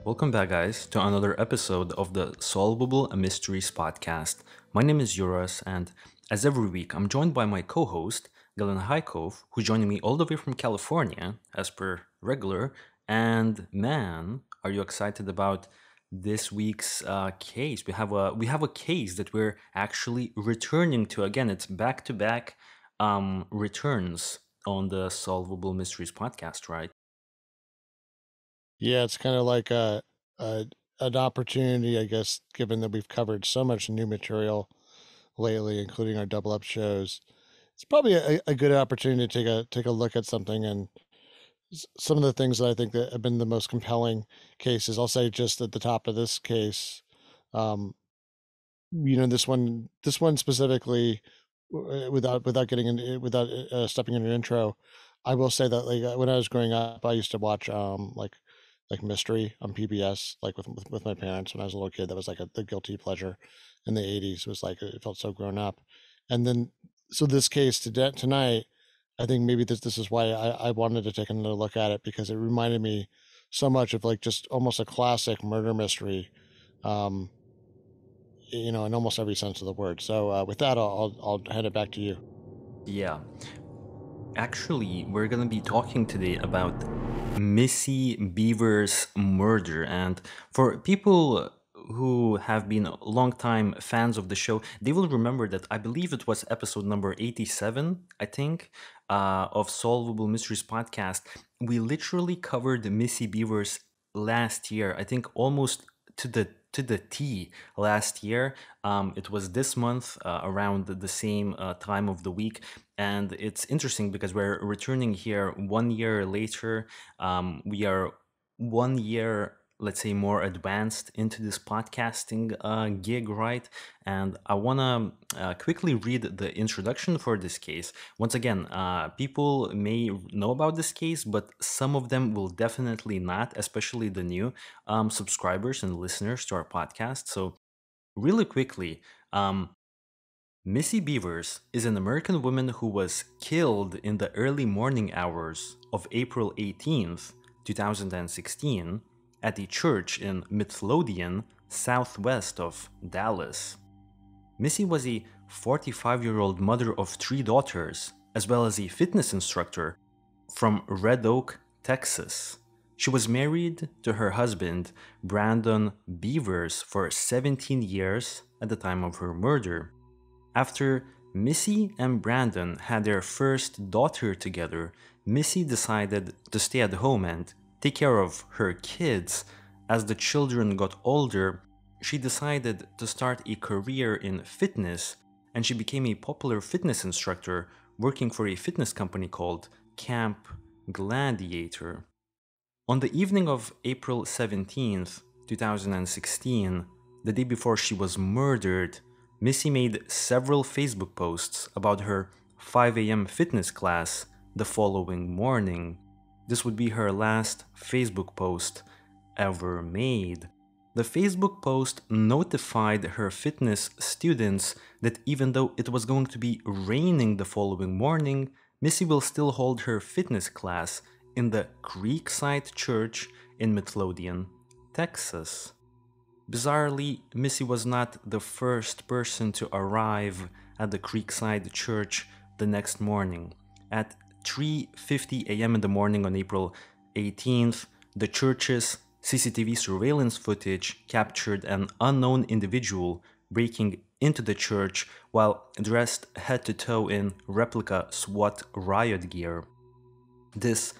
Welcome back, guys, to another episode of the Solvable Mysteries podcast. My name is Yuras, and as every week, I'm joined by my co host, Galen Haikov, who's joining me all the way from California, as per regular. And man, are you excited about this week's case? We have a case that we're actually returning to again. It's back to back returns on the Solvable Mysteries podcast, right? Yeah, it's kind of like a an opportunity, I guess, given that we've covered so much new material lately, including our double up shows. It's probably a good opportunity to take a look at something and some of the things that I think that have been the most compelling cases. I'll say just at the top of this case, um, this one specifically, without getting in, without stepping in an intro, I will say that when I was growing up, I used to watch like mystery on PBS, like with my parents when I was a little kid. That was like the guilty pleasure in the '80s. It was like it felt so grown up, and then so this case tonight, I think maybe this is why I wanted to take another look at it because it reminded me so much of like just almost a classic murder mystery. Um, in almost every sense of the word. So with that, I'll hand it back to you. Yeah. Actually, we're gonna be talking today about Missy Beaver's murder. And for people who have been longtime fans of the show, they will remember that I believe it was episode number 87, I think, of Solvable Mysteries podcast. We literally covered Missy Beaver's last year, I think almost to the T last year. It was this month around the same time of the week, and it's interesting because we're returning here 1 year later. We are 1 year, let's say, more advanced into this podcasting gig, right? And I want to quickly read the introduction for this case. Once again, people may know about this case, but some of them will definitely not, especially the new subscribers and listeners to our podcast. So, really quickly, Missy Beavers is an American woman who was killed in the early morning hours of April 18th, 2016, at a church in Midlothian, southwest of Dallas. Missy was a 45-year-old mother of three daughters, as well as a fitness instructor from Red Oak, Texas. She was married to her husband, Brandon Beavers, for 17 years at the time of her murder. After Missy and Brandon had their first daughter together, Missy decided to stay at home and take care of her kids. As the children got older, she decided to start a career in fitness, and she became a popular fitness instructor working for a fitness company called Camp Gladiator. On the evening of April 17th, 2016, the day before she was murdered, Missy made several Facebook posts about her 5 a.m. fitness class the following morning. This would be her last Facebook post ever made. The Facebook post notified her fitness students that even though it was going to be raining the following morning, Missy will still hold her fitness class in the Creekside Church in Midlothian, Texas. Bizarrely, Missy was not the first person to arrive at the Creekside Church the next morning. At 3:50 a.m. in the morning on April 18th, the church's CCTV surveillance footage captured an unknown individual breaking into the church while dressed head to toe in replica SWAT riot gear. This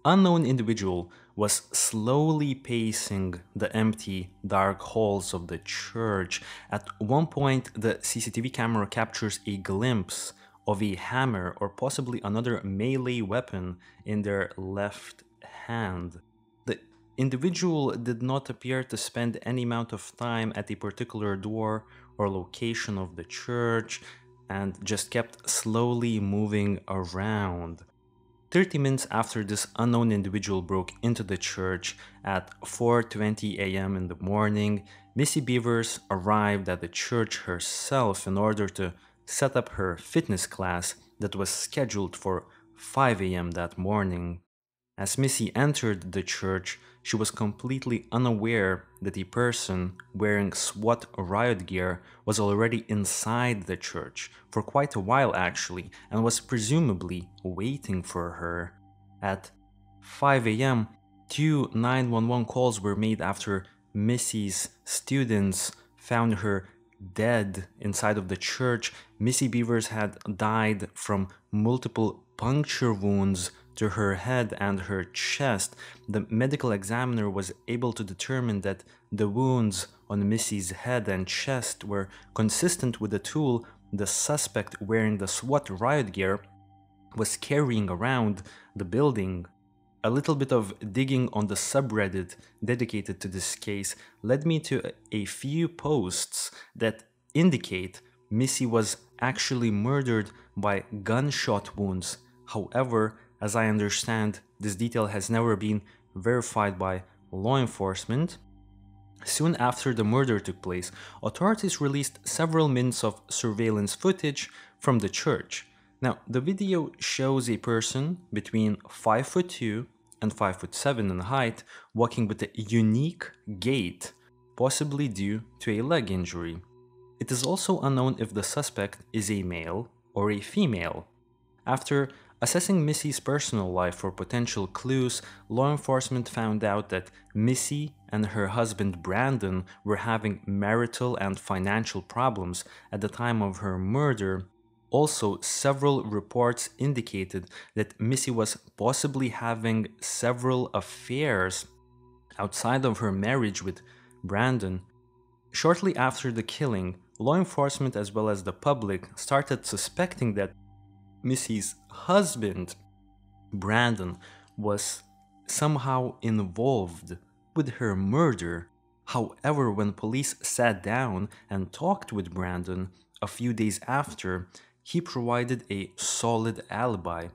unknown individual was slowly pacing the empty, dark halls of the church. At one point, the CCTV camera captures a glimpse of a hammer or possibly another melee weapon in their left hand. The individual did not appear to spend any amount of time at a particular door or location of the church and just kept slowly moving around. 30 minutes after this unknown individual broke into the church at 4:20 a.m. in the morning, Missy Beavers arrived at the church herself in order to set up her fitness class that was scheduled for 5 a.m. that morning. As Missy entered the church, she was completely unaware that a person wearing SWAT riot gear was already inside the church for quite a while actually, and was presumably waiting for her. At 5 a.m., two 911 calls were made after Missy's students found her dead inside of the church. Missy Beavers had died from multiple puncture wounds to her head and her chest. The medical examiner was able to determine that the wounds on Missy's head and chest were consistent with the tool the suspect wearing the SWAT riot gear was carrying around the building. A little bit of digging on the subreddit dedicated to this case led me to a few posts that indicate Missy was actually murdered by gunshot wounds. However, as I understand, this detail has never been verified by law enforcement. Soon after the murder took place, authorities released several minutes of surveillance footage from the church. Now, the video shows a person between 5'2" and 5'7" in height walking with a unique gait, possibly due to a leg injury. It is also unknown if the suspect is a male or a female. After assessing Missy's personal life for potential clues, law enforcement found out that Missy and her husband Brandon were having marital and financial problems at the time of her murder. Also, several reports indicated that Missy was possibly having several affairs outside of her marriage with Brandon. Shortly after the killing, law enforcement as well as the public started suspecting that Missy's husband, Brandon, was somehow involved with her murder. However, when police sat down and talked with Brandon a few days after, he provided a solid alibi.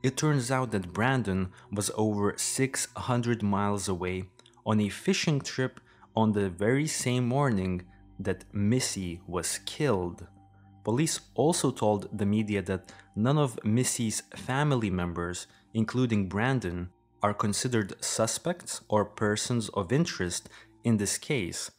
It turns out that Brandon was over 600 miles away on a fishing trip on the very same morning that Missy was killed. Police also told the media that none of Missy's family members, including Brandon, are considered suspects or persons of interest in this case.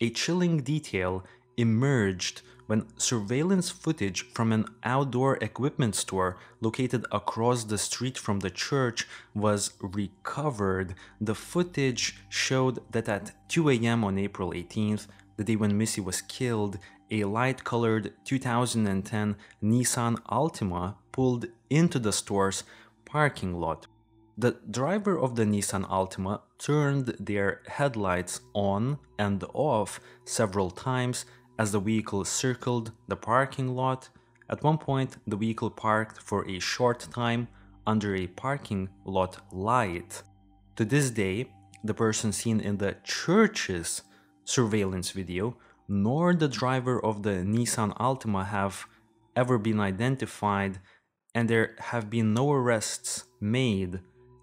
A chilling detail emerged when surveillance footage from an outdoor equipment store located across the street from the church was recovered. The footage showed that at 2 a.m. on April 18th, the day when Missy was killed, a light-colored 2010 Nissan Altima pulled into the store's parking lot. The driver of the Nissan Altima turned their headlights on and off several times as the vehicle circled the parking lot. At one point, the vehicle parked for a short time under a parking lot light. To this day, the person seen in the church's surveillance video nor the driver of the Nissan Altima have ever been identified, and there have been no arrests made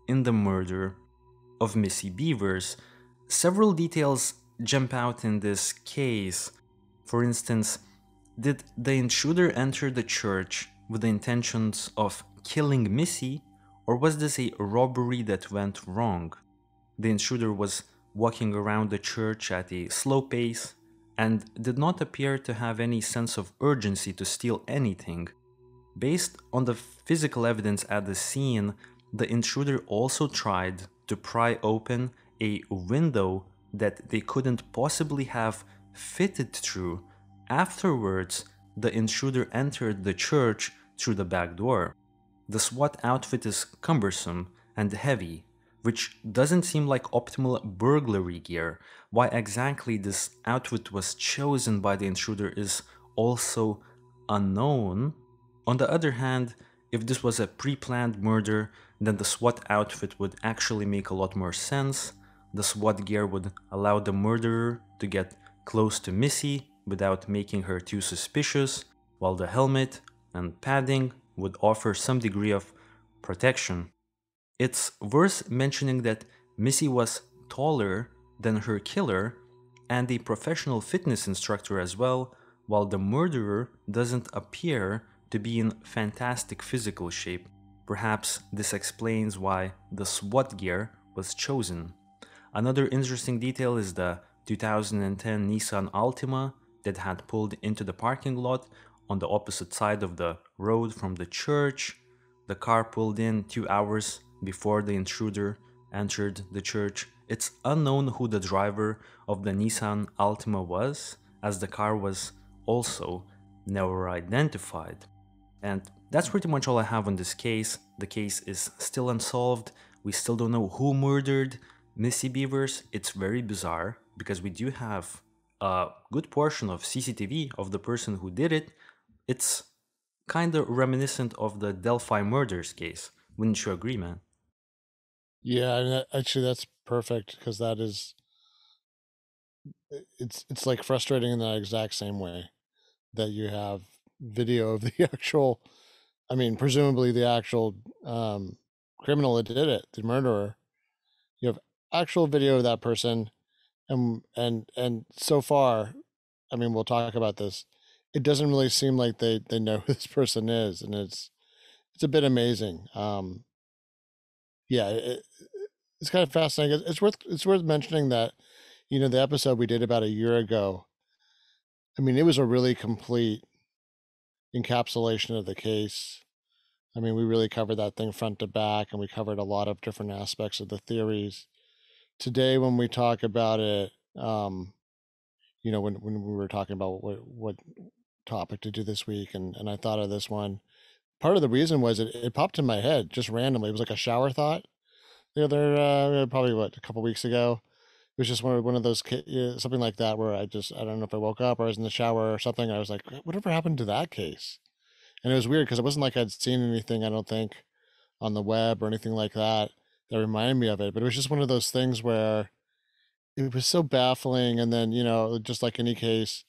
in the murder of Missy Beavers. Several details jump out in this case. For instance, did the intruder enter the church with the intentions of killing Missy, or was this a robbery that went wrong? The intruder was walking around the church at a slow pace and did not appear to have any sense of urgency to steal anything. Based on the physical evidence at the scene, the intruder also tried to pry open a window that they couldn't possibly have fitted through. Afterwards, the intruder entered the church through the back door. The SWAT outfit is cumbersome and heavy, which doesn't seem like optimal burglary gear. Why exactly this outfit was chosen by the intruder is also unknown. On the other hand, if this was a pre-planned murder, then the SWAT outfit would actually make a lot more sense. The SWAT gear would allow the murderer to get close to Missy without making her too suspicious, while the helmet and padding would offer some degree of protection. It's worth mentioning that Missy was taller than her killer and a professional fitness instructor as well, while the murderer doesn't appear to be in fantastic physical shape. Perhaps this explains why the SWAT gear was chosen. Another interesting detail is the 2010 Nissan Altima that had pulled into the parking lot on the opposite side of the road from the church. The car pulled in 2 hours before the intruder entered the church. It's unknown who the driver of the Nissan Altima was, as the car was also never identified. And that's pretty much all I have on this case. The case is still unsolved. We still don't know who murdered Missy Beavers. It's very bizarre because we do have a good portion of CCTV of the person who did it. It's kind of reminiscent of the Delphi murders case. Wouldn't you agree, man? Yeah, and actually that's perfect because it's like frustrating in that exact same way that you have video of the actual, I mean, presumably the actual criminal that did it, the murderer. You have actual video of that person, and so far, I mean, we'll talk about this. It doesn't really seem like they know who this person is, and it's a bit amazing. Yeah, it's kind of fascinating. It's worth mentioning that the episode we did about a year ago. I mean, it was a really complete encapsulation of the case. I mean, we really covered that thing front to back, and we covered a lot of different aspects of the theories. Today, when we talk about it, when we were talking about what topic to do this week, and I thought of this one. Part of the reason was it popped in my head just randomly. It was like a shower thought the other probably a couple weeks ago. It was just one of those something like that where I don't know if I woke up or I was in the shower or something. I was like, whatever happened to that case? And it was weird because it wasn't like I'd seen anything, I don't think, on the web or anything like that that reminded me of it. But it was just one of those things where it was so baffling. And then, just like any case,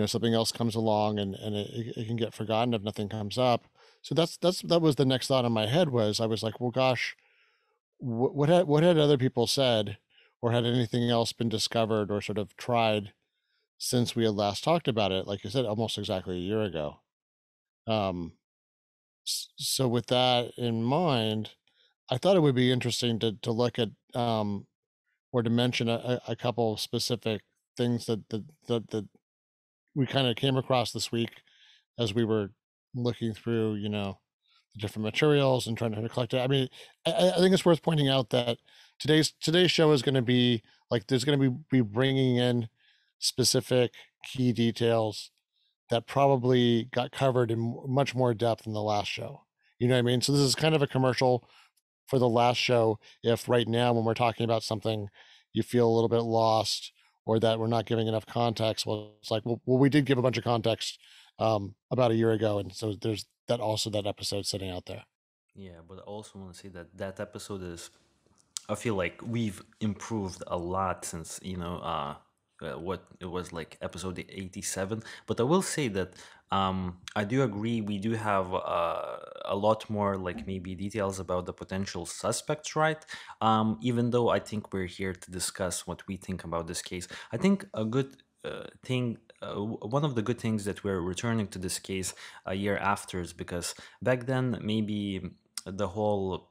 something else comes along and it can get forgotten if nothing comes up. So that was the next thought in my head was I was like, well, gosh, what had other people said, or had anything else been discovered or sort of tried since we had last talked about it? Like you said, almost exactly a year ago. Um, so with that in mind, I thought it would be interesting to look at or to mention a couple of specific things that we kind of came across this week as we were looking through, the different materials and trying to collect it. I mean, I think it's worth pointing out that today's show is going to be like there's going to be bringing in specific key details that probably got covered in much more depth in the last show. You know what I mean? So this is kind of a commercial for the last show. If right now, when we're talking about something, you feel a little bit lost or that we're not giving enough context, well, it's like, well, we did give a bunch of context about a year ago, and so there's that episode sitting out there. Yeah, but I also want to say that that episode is, I feel like we've improved a lot since, what it was like episode 87. But I will say that I do agree we do have a lot more like maybe details about the potential suspects, right? Even though I think we're here to discuss what we think about this case. I think a good one of the good things that we're returning to this case a year after is because back then maybe the whole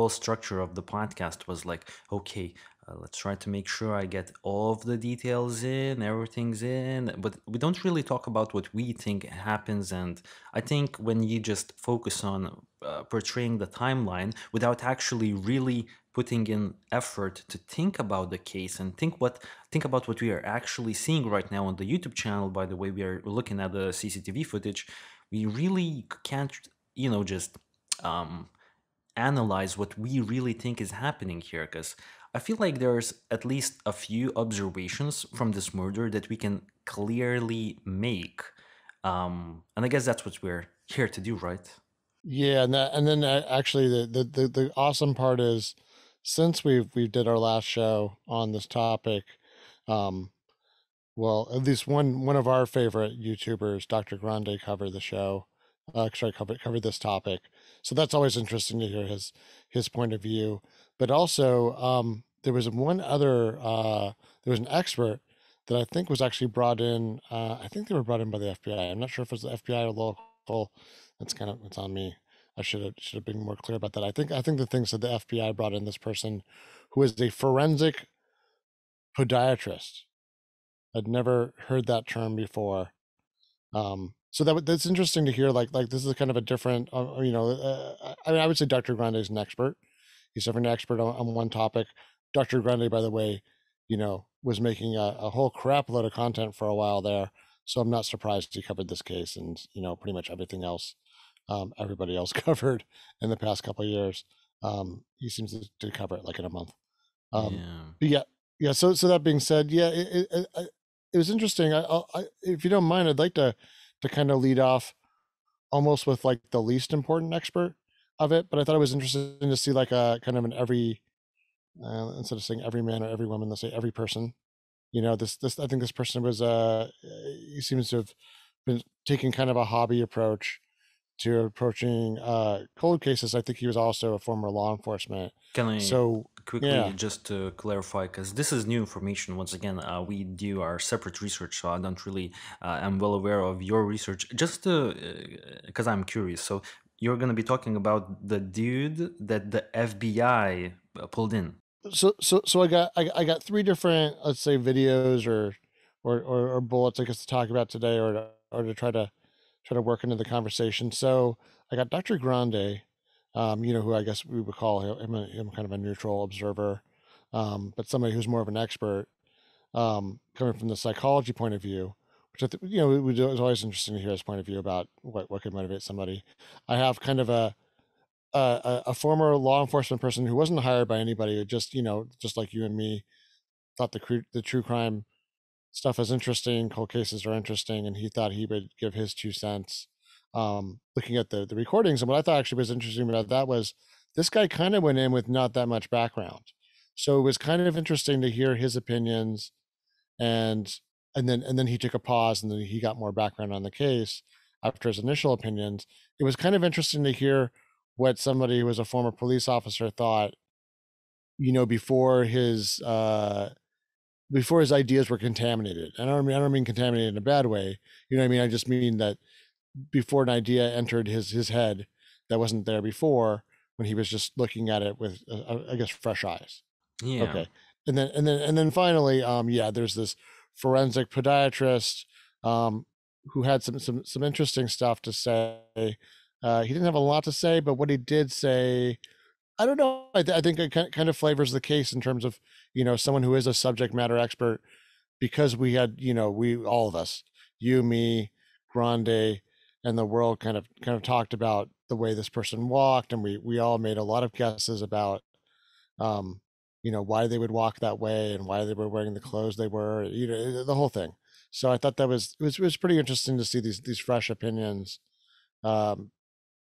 structure of the podcast was like, okay, let's try to make sure I get all of the details in, everything's in, but we don't really talk about what we think happens. And I think when you just focus on portraying the timeline without actually really putting in effort to think about the case and think about what we are actually seeing right now on the YouTube channel. By the way, we are looking at the CCTV footage. We really can't, just um, analyze what we really think is happening here, because I feel like there's at least a few observations from this murder that we can clearly make. And I guess that's what we're here to do, right? Yeah, and then actually the awesome part is since we did our last show on this topic, um, well, at least one of our favorite YouTubers, Dr. Grande, covered the show. Sorry, covered this topic. So that's always interesting to hear his point of view. But also, there was there was an expert that I think was actually brought in. I think they were brought in by the FBI. I'm not sure if it was the FBI or local. It's on me. I should have been more clear about that. I think the things that the FBI brought in this person who is a forensic podiatrist. I'd never heard that term before. So that's interesting to hear. Like this is kind of a different, I mean, I would say Dr. Grande is an expert. He's an expert on one topic. Dr. Grande, by the way, was making a whole crap load of content for a while there. So I'm not surprised he covered this case and pretty much everything else everybody else covered in the past couple of years. He seems to cover it like in a month. Yeah. But yeah. So that being said, yeah, it was interesting. If you don't mind, I'd like to kind of lead off almost with like the least important expert of it. But I thought it was interesting to see like a kind of an every instead of saying every man or every woman, let's say every person. This I think this person was he seems to have been taking kind of a hobby approach to approaching cold cases. I think he was also a former law enforcement. Can I So quickly yeah, just to clarify, because this is new information. Once again, we do our separate research, so I don't really am well aware of your research. Just to, because I'm curious. So you're going to be talking about the dude that the FBI pulled in. so I got three different, let's say, videos or bullets, I guess, to talk about today, or to try to work into the conversation. So I got Dr. Grande, who I guess we would call him kind of a neutral observer, but somebody who's more of an expert, coming from the psychology point of view, which it was always interesting to hear his point of view about what could motivate somebody. I have kind of a former law enforcement person who wasn't hired by anybody, who just like you and me, thought the true crime stuff is interesting, cold cases are interesting, and he thought he would give his 2 cents. Looking at the recordings, and what I thought actually was interesting about that was this guy kind of went in with not that much background, so it was kind of interesting to hear his opinions, and and then he took a pause, and then he got more background on the case after his initial opinions. It was kind of interesting to hear what somebody who was a former police officer thought, before his ideas were contaminated. And I don't mean contaminated in a bad way. You know what I mean? I just mean that before an idea entered his head that wasn't there before, when he was just looking at it with, I guess, fresh eyes. Yeah. Okay. And then finally, yeah, there's this forensic podiatrist, who had some interesting stuff to say. He didn't have a lot to say, but what he did say, I don't know. I think it kind of flavors the case in terms of, someone who is a subject matter expert, because we had, all of us, you, me, Grande, and the world kind of talked about the way this person walked, and we all made a lot of guesses about, um, why they would walk that way and why they were wearing the clothes they were, the whole thing. So I thought it was pretty interesting to see these fresh opinions, um,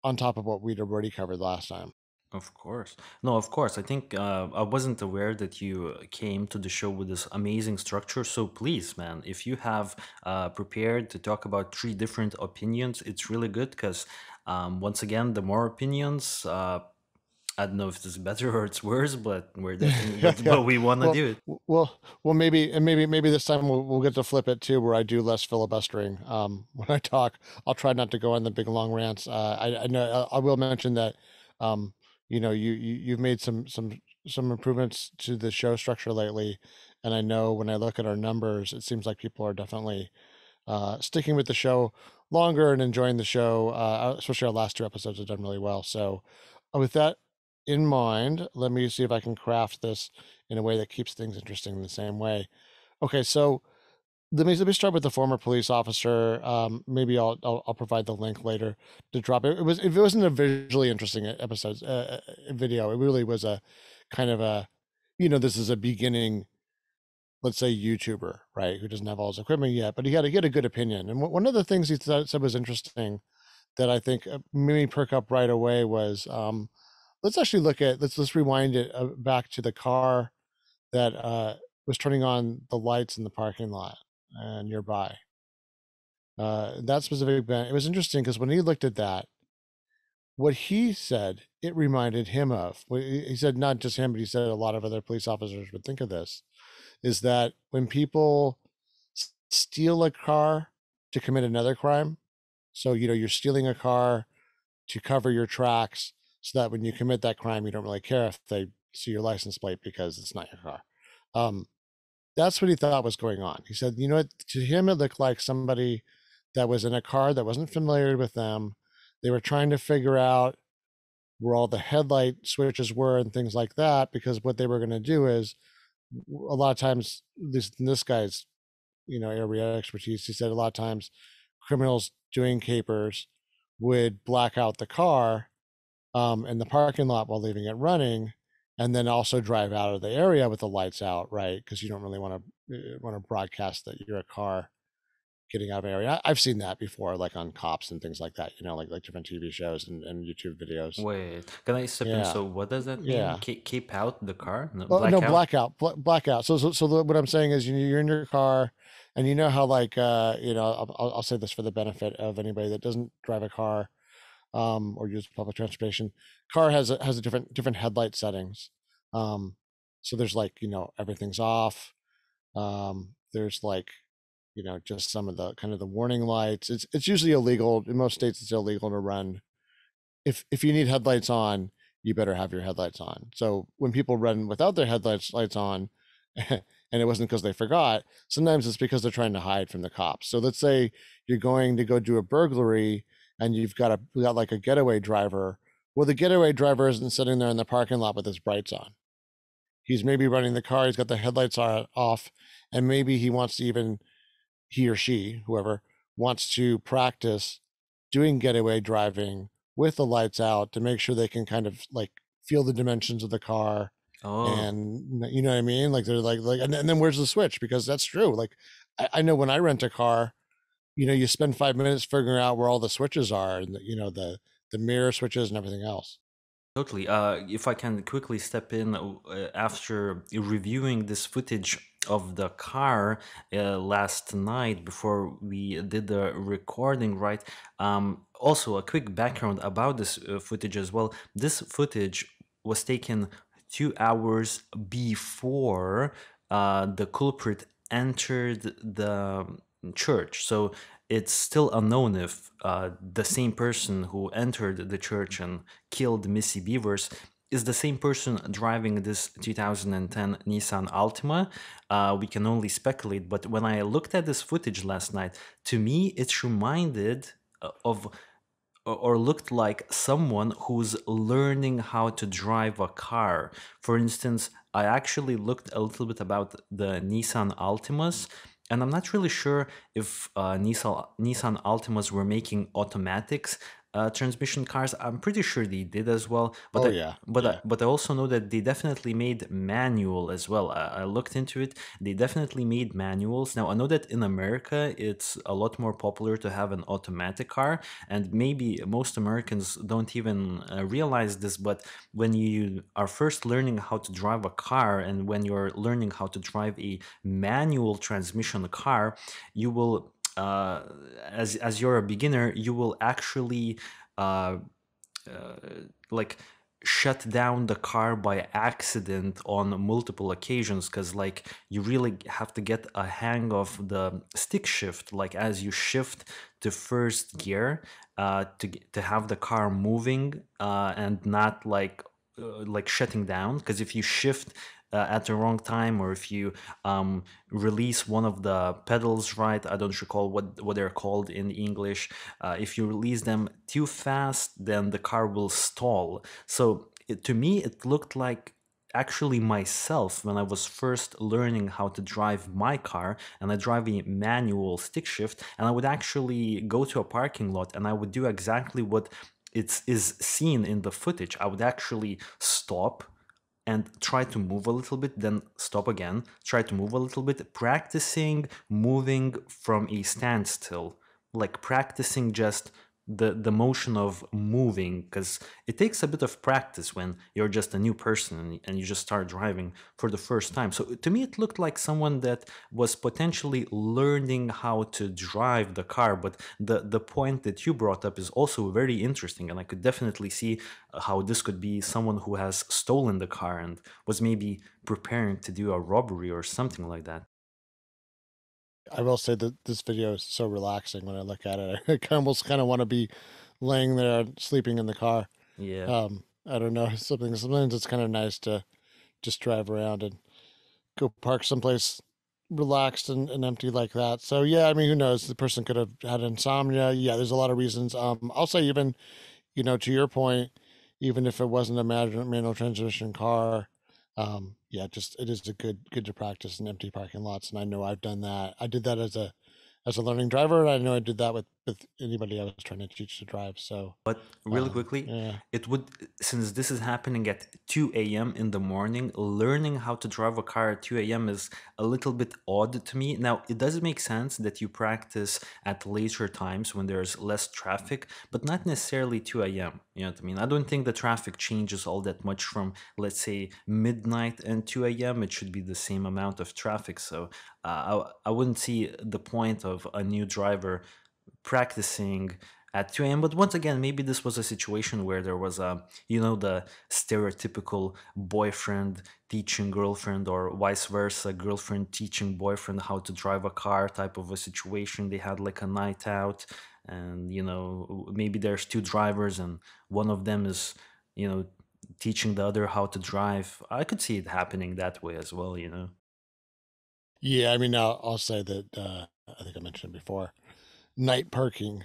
on top of what we'd already covered last time. Of course. No, of course. I think I wasn't aware that you came to the show with this amazing structure. So please, man, if you have prepared to talk about three different opinions, it's really good because, once again, the more opinions, I don't know if it's better or it's worse, but we're definitely, Yeah, yeah. but we want to Well, do it. well, maybe this time we'll get to flip it too, where I do less filibustering. When I talk, I'll try not to go on the big long rants. I know I will mention that, you've made some improvements to the show structure lately, and I know when I look at our numbers, it seems like people are definitely sticking with the show longer and enjoying the show. Especially our last two episodes have done really well. So, with that in mind, let me see if I can craft this in a way that keeps things interesting in the same way. Okay, so let me start with the former police officer. Maybe I'll provide the link later to drop it. If it wasn't a visually interesting video, it really was a kind of a, this is a beginning, let's say, YouTuber, right, who doesn't have all his equipment yet, but he had a good opinion. And one of the things he said was interesting, that I think made me perk up right away was, let's actually let's rewind it back to the car that was turning on the lights in the parking lot nearby. That specific event, it was interesting because when he looked at that, what he said it reminded him of. He said not just him, but he said a lot of other police officers would think of this, is that when people steal a car to commit another crime, so you're stealing a car to cover your tracks so that when you commit that crime, you don't really care if they see your license plate because it's not your car. Um, that's what he thought was going on. He said, you know what? To him, it looked like somebody that was in a car that wasn't familiar with them. They were trying to figure out where all the headlight switches were and things like that, because what they were going to do is a lot of times, at least in this guy's, area of expertise, he said a lot of times criminals doing capers would black out the car in the parking lot while leaving it running, and then also drive out of the area with the lights out, right? Because you don't really want to broadcast that you're a car getting out of area. I've seen that before, like on cops and things like that. Like different TV shows and YouTube videos. Wait, can I step in? Yeah, So what does that mean? yeah. Keep out the car? No, Well, no, blackout? blackout. So what I'm saying is, you're in your car, and you know how, like, I'll say this for the benefit of anybody that doesn't drive a car, or use public transportation. Car has a different headlight settings. Um, so there's, like, everything's off. There's, like, just some of the kind of the warning lights. It's usually illegal in most states. It's illegal to run. If you need headlights on, you better have your headlights on. So when people run without their headlights lights on, and it wasn't because they forgot, sometimes it's because they're trying to hide from the cops. So let's say you're going to go do a burglary and you've got like a getaway driver. Well, the getaway driver isn't sitting there in the parking lot with his brights on. He's maybe running the car, he's got the headlights off, and maybe he or she, whoever, wants to practice doing getaway driving with the lights out to make sure they can kind of like feel the dimensions of the car. Oh, And you know what I mean? Like they're like, and then where's the switch? Because that's true. Like I know when I rent a car, you spend 5 minutes figuring out where all the switches are, and the mirror switches and everything else. totally. If I can quickly step in after reviewing this footage of the car last night before we did the recording, right? Also, a quick background about this footage as well. This footage was taken 2 hours before the culprit entered the church. So it's still unknown if the same person who entered the church and killed Missy Beavers is the same person driving this 2010 Nissan Altima. We can only speculate, but when I looked at this footage last night, to me it reminded of or looked like someone who's learning how to drive a car. For instance, I actually looked a little bit about the Nissan Altimas, and I'm not really sure if Nissan Altimas were making automatics transmission cars. I'm pretty sure they did as well, but Oh I yeah, but I, yeah. but I also know that they definitely made manual as well. I looked into it. They definitely made manuals. Now I know that in America it's a lot more popular to have an automatic car, and maybe most Americans don't even realize this, but when you are first learning how to drive a car and when you're learning how to drive a manual transmission car, you will, as you're a beginner, you will actually uh, like shut down the car by accident on multiple occasions, because like you really have to get a hang of the stick shift, like as you shift to first gear to have the car moving and not like shutting down, because if you shift at the wrong time, or if you release one of the pedals, right, I don't recall what they're called in English, if you release them too fast, then the car will stall. So to me it looked like actually myself when I was first learning how to drive my car, and I drive a manual stick shift, and I would actually go to a parking lot and I would do exactly what is seen in the footage. I would actually stop and try to move a little bit, then stop again, try to move a little bit, practicing moving from a standstill, like practicing just the motion of moving, because it takes a bit of practice when you're just a new person and you just start driving for the first time. So to me it looked like someone that was potentially learning how to drive the car, but the point that you brought up is also very interesting, and I could definitely see how this could be someone who has stolen the car and was maybe preparing to do a robbery or something like that. I will say that this video is so relaxing when I look at it. I almost kind of want to be laying there sleeping in the car. Yeah. I don't know, sometimes it's kind of nice to just drive around and go park someplace relaxed and empty like that. So yeah, I mean, who knows? The person could have had insomnia. Yeah, there's a lot of reasons. I'll say even, to your point, even if it wasn't a manual transmission car, yeah, just it is good to practice in empty parking lots. And I know I've done that. I did that as a learning driver, and I know I did that with anybody I was trying to teach to drive. So, But really quickly, yeah, it would, since this is happening at 2 a.m. in the morning, learning how to drive a car at 2 a.m. is a little bit odd to me. Now, it does make sense that you practice at later times when there's less traffic, but not necessarily 2 a.m. You know what I mean? I don't think the traffic changes all that much from, let's say, midnight and 2 a.m. It should be the same amount of traffic. So I wouldn't see the point of a new driver practicing at 2 a.m. But once again, maybe this was a situation where there was the stereotypical boyfriend teaching girlfriend, or vice versa, girlfriend teaching boyfriend how to drive a car type of a situation. They had like a night out, and, maybe there's two drivers, and one of them is, you know, teaching the other how to drive. I could see it happening that way as well. yeah. I mean, I'll say that I think I mentioned it before. Night parking,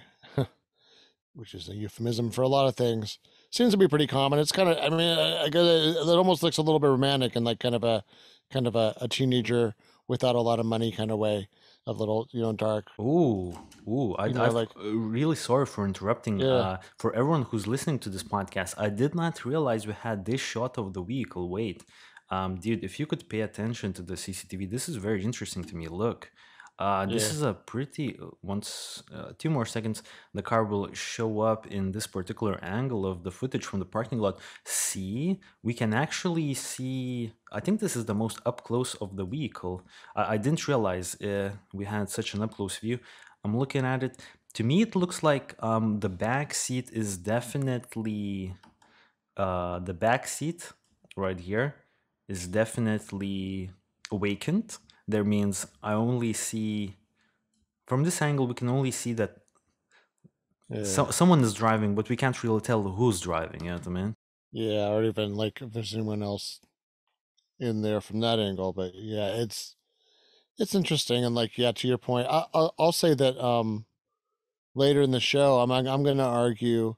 which is a euphemism for a lot of things, seems to be pretty common. It's kind of, I mean, I guess it almost looks a little bit romantic and like kind of a teenager without a lot of money kind of way, a little, dark, Ooh, I'm like, really sorry for interrupting. yeah, For everyone who's listening to this podcast, I did not realize we had this shot of the vehicle. Wait, dude, if you could pay attention to the CCTV, this is very interesting to me. Look, this yeah, is a pretty. Once, 2 more seconds, the car will show up in this particular angle of the footage from the parking lot. See, we can actually see. I think this is the most up close of the vehicle. I didn't realize we had such an up close view. I'm looking at it. To me, it looks like the back seat is definitely the back seat right here is definitely awakened. That means I only see from this angle. We can only see that yeah, someone is driving, but we can't really tell who's driving. You know what I mean? yeah, or even like if there's anyone else in there from that angle. But yeah, it's interesting. And like, yeah, to your point, I'll say that later in the show, I'm going to argue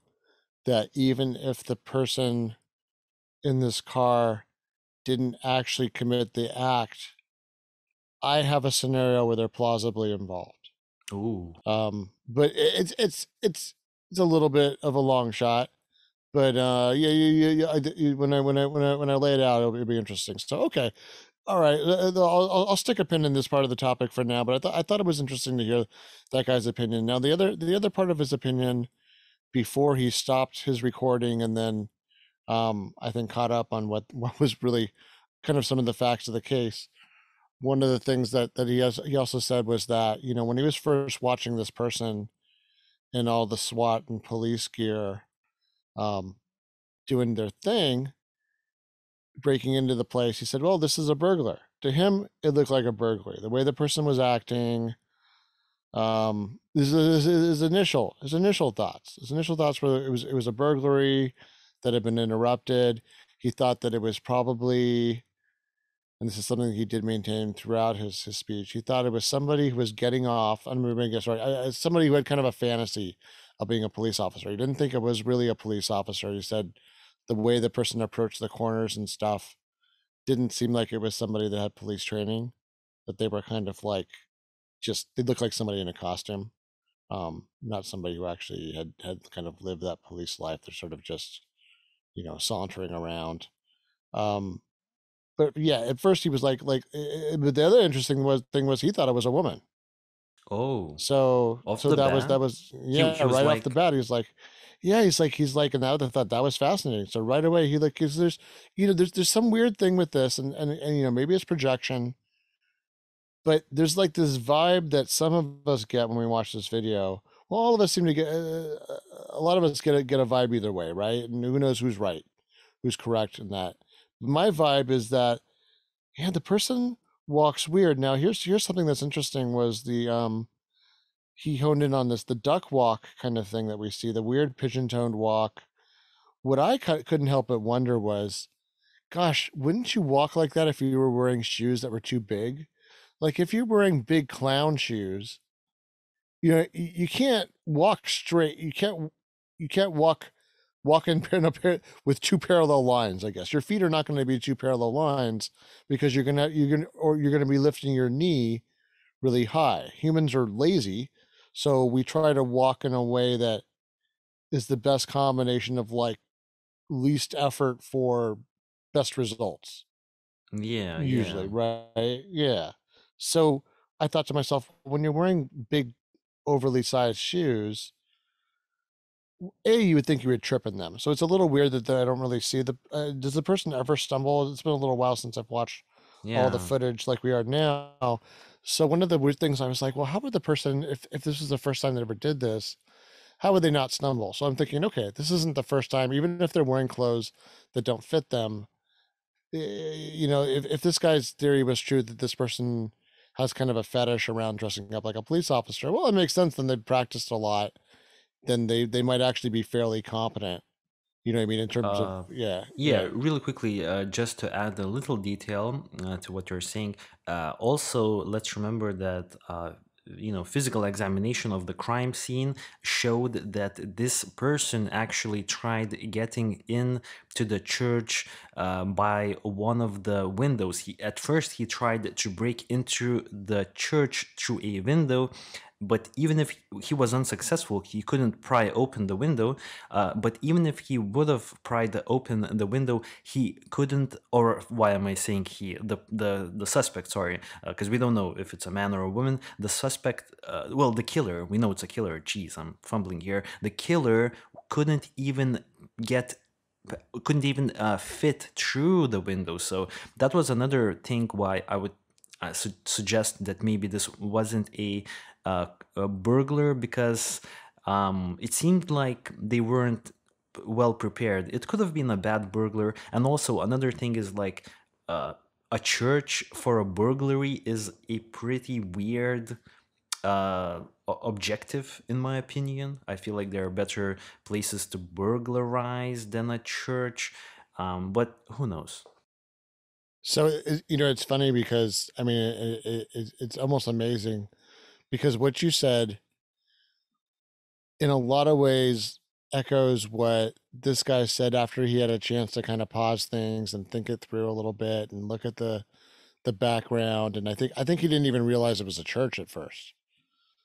that even if the person in this car didn't actually commit the act, I have a scenario where they're plausibly involved. Ooh. But it's a little bit of a long shot. But yeah, when I lay it out, it'll be interesting. So okay, all right, I'll stick a pin in this part of the topic for now. But I thought it was interesting to hear that guy's opinion. Now the other part of his opinion before he stopped his recording and then I think caught up on what was really kind of some of the facts of the case. One of the things that he also said was that when he was first watching this person in all the SWAT and police gear um, doing their thing, breaking into the place, he said, "Well, this is a burglar." To him, it looked like a burglary. The way the person was acting, his initial thoughts. His initial thoughts were it was a burglary that had been interrupted. He thought that it was probably, and this is something he did maintain throughout his speech. He thought it was somebody who was getting off. I'm going to guess right. Somebody who had kind of a fantasy of being a police officer. He didn't think it was really a police officer. He said the way the person approached the corners and stuff didn't seem like it was somebody that had police training. That they were kind of like just they looked like somebody in a costume, not somebody who actually had kind of lived that police life. They're sort of just sauntering around. Um, but yeah, at first he was but the other interesting thing was he thought it was a woman. Oh, off So the that bat, was he yeah, was right off the like, bat. He's like, yeah, and I thought that was fascinating. So right away he like, cause there's some weird thing with this, and maybe it's projection, but there's like this vibe that some of us get when we watch this video. Well, all of us seem to get a lot of us get a vibe either way, right? And who knows who's right, who's correct in that. My vibe is that yeah, the person walks weird. Now here's something that's interesting was he honed in on the duck walk kind of thing that we see, the weird pigeon-toned walk. What I couldn't help but wonder was, gosh, wouldn't you walk like that if you were wearing shoes that were too big? Like, if you're wearing big clown shoes, you can't walk straight. You can't walk in a pair with two parallel lines, I guess. Your feet are not gonna be two parallel lines because you're gonna be lifting your knee really high. Humans are lazy, so we try to walk in a way that is the best combination of, like, least effort for best results, Yeah, usually, yeah. right? Yeah. So, I thought to myself, when you're wearing big, overly sized shoes, you would think you would trip in them. So it's a little weird that I don't really see does the person ever stumble? It's been a little while since I've watched all the Yeah. footage like we are now. So one of the weird things I was like, well, how would the person, if this was the first time they ever did this, how would they not stumble? So I'm thinking, okay, this isn't the first time, even if they're wearing clothes that don't fit them. If this guy's theory was true that this person has kind of a fetish around dressing up like a police officer, well, it makes sense. Then they've practiced a lot. Then they might actually be fairly competent. You know what I mean? In terms of, Uh, yeah, yeah, yeah. really quickly, just to add a little detail to what you're saying. Also, let's remember that physical examination of the crime scene showed that this person actually tried getting in to the church by one of the windows. At first he tried to break into the church through a window, but even if he was unsuccessful, he couldn't pry open the window. But even if he would have pried open the window, he couldn't. Or why am I saying he? The suspect. Sorry, because we don't know if it's a man or a woman. The suspect, well, the killer. We know it's a killer. Jeez, I'm fumbling here. The killer couldn't even get couldn't even fit through the window. So that was another thing why I would suggest that maybe this wasn't a burglar, because it seemed like they weren't well prepared. It could have been a bad burglar. And also another thing is like a church for a burglary is a pretty weird objective, in my opinion. I feel like there are better places to burglarize than a church, but who knows? So it's funny because I mean, it's almost amazing because what you said in a lot of ways echoes what this guy said after he had a chance to kind of pause things and think it through a little bit and look at the background. And I think he didn't even realize it was a church at first.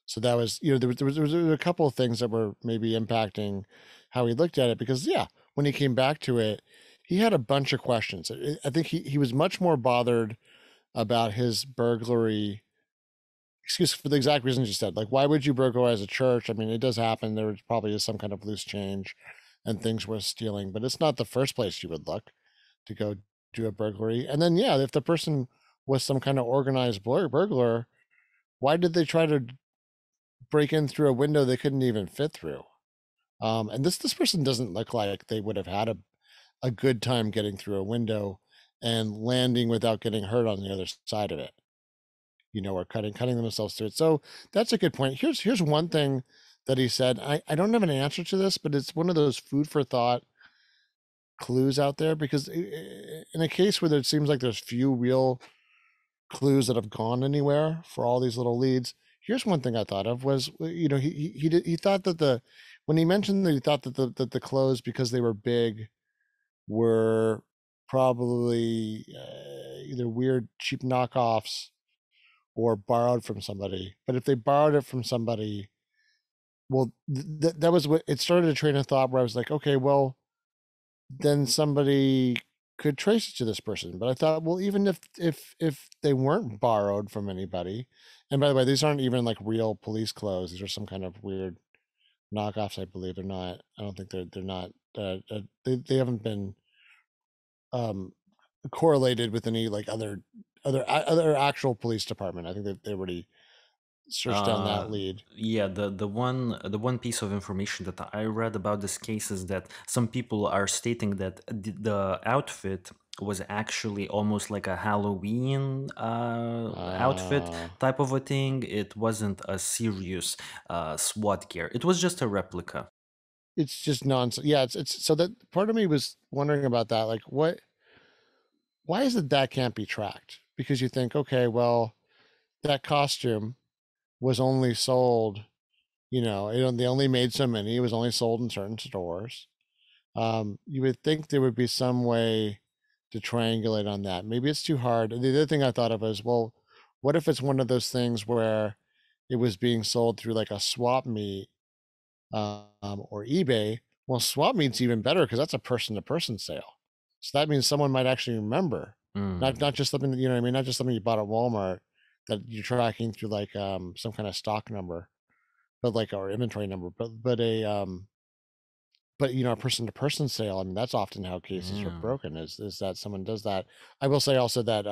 So that was, there was a couple of things that were maybe impacting how he looked at it because, yeah, when he came back to it, he had a bunch of questions. I think he was much more bothered about his burglary excuse for the exact reasons you said. Like, why would you burglarize a church? I mean, it does happen. There probably is some kind of loose change and things worth stealing, but it's not the first place you would look to go do a burglary. And then, yeah, if the person was some kind of organized burglar, why did they try to break in through a window they couldn't even fit through? And this person doesn't look like they would have had a good time getting through a window and landing without getting hurt on the other side of it, or cutting themselves through it. So that's a good point. Here's one thing that he said. I don't have an answer to this, but it's one of those food for thought clues out there because in a case where there seems like there's few real clues that have gone anywhere for all these little leads. Here's one thing I thought of was, he thought that when he mentioned that he thought that the clothes, because they were big, were probably either weird cheap knockoffs or borrowed from somebody. But if they borrowed it from somebody, well, that was what it started a train of thought where I was like, okay, well, then somebody could trace it to this person. But I thought, well, even if they weren't borrowed from anybody, and by the way, these aren't even like real police clothes. These are some kind of weird knockoffs. I believe they're not. I don't think they're not. They haven't been um, correlated with any like other actual police department. I think that they already searched down Uh, that lead. yeah, the one piece of information that I read about this case is that some people are stating that the outfit was actually almost like a Halloween outfit Uh, type of a thing. It wasn't a serious SWAT gear. It was just a replica. it's just nonsense. Yeah, it's so that part of me was wondering about that. Like, why is it that can't be tracked? Because you think, okay, well, that costume was only sold, they only made so many. It was only sold in certain stores. You would think there would be some way to triangulate on that. Maybe it's too hard. And the other thing I thought of is, well, what if it's one of those things where it was being sold through like a swap meet or eBay? Well, swap meet's even better because that's a person to person sale. So that means someone might actually remember, Mm, not just something that, you know what I mean, not just something you bought at Walmart that you're tracking through like some kind of stock number, but like or inventory number, but a person to person sale. I mean, that's often how cases are yeah. broken. Is that someone does that? I will say also that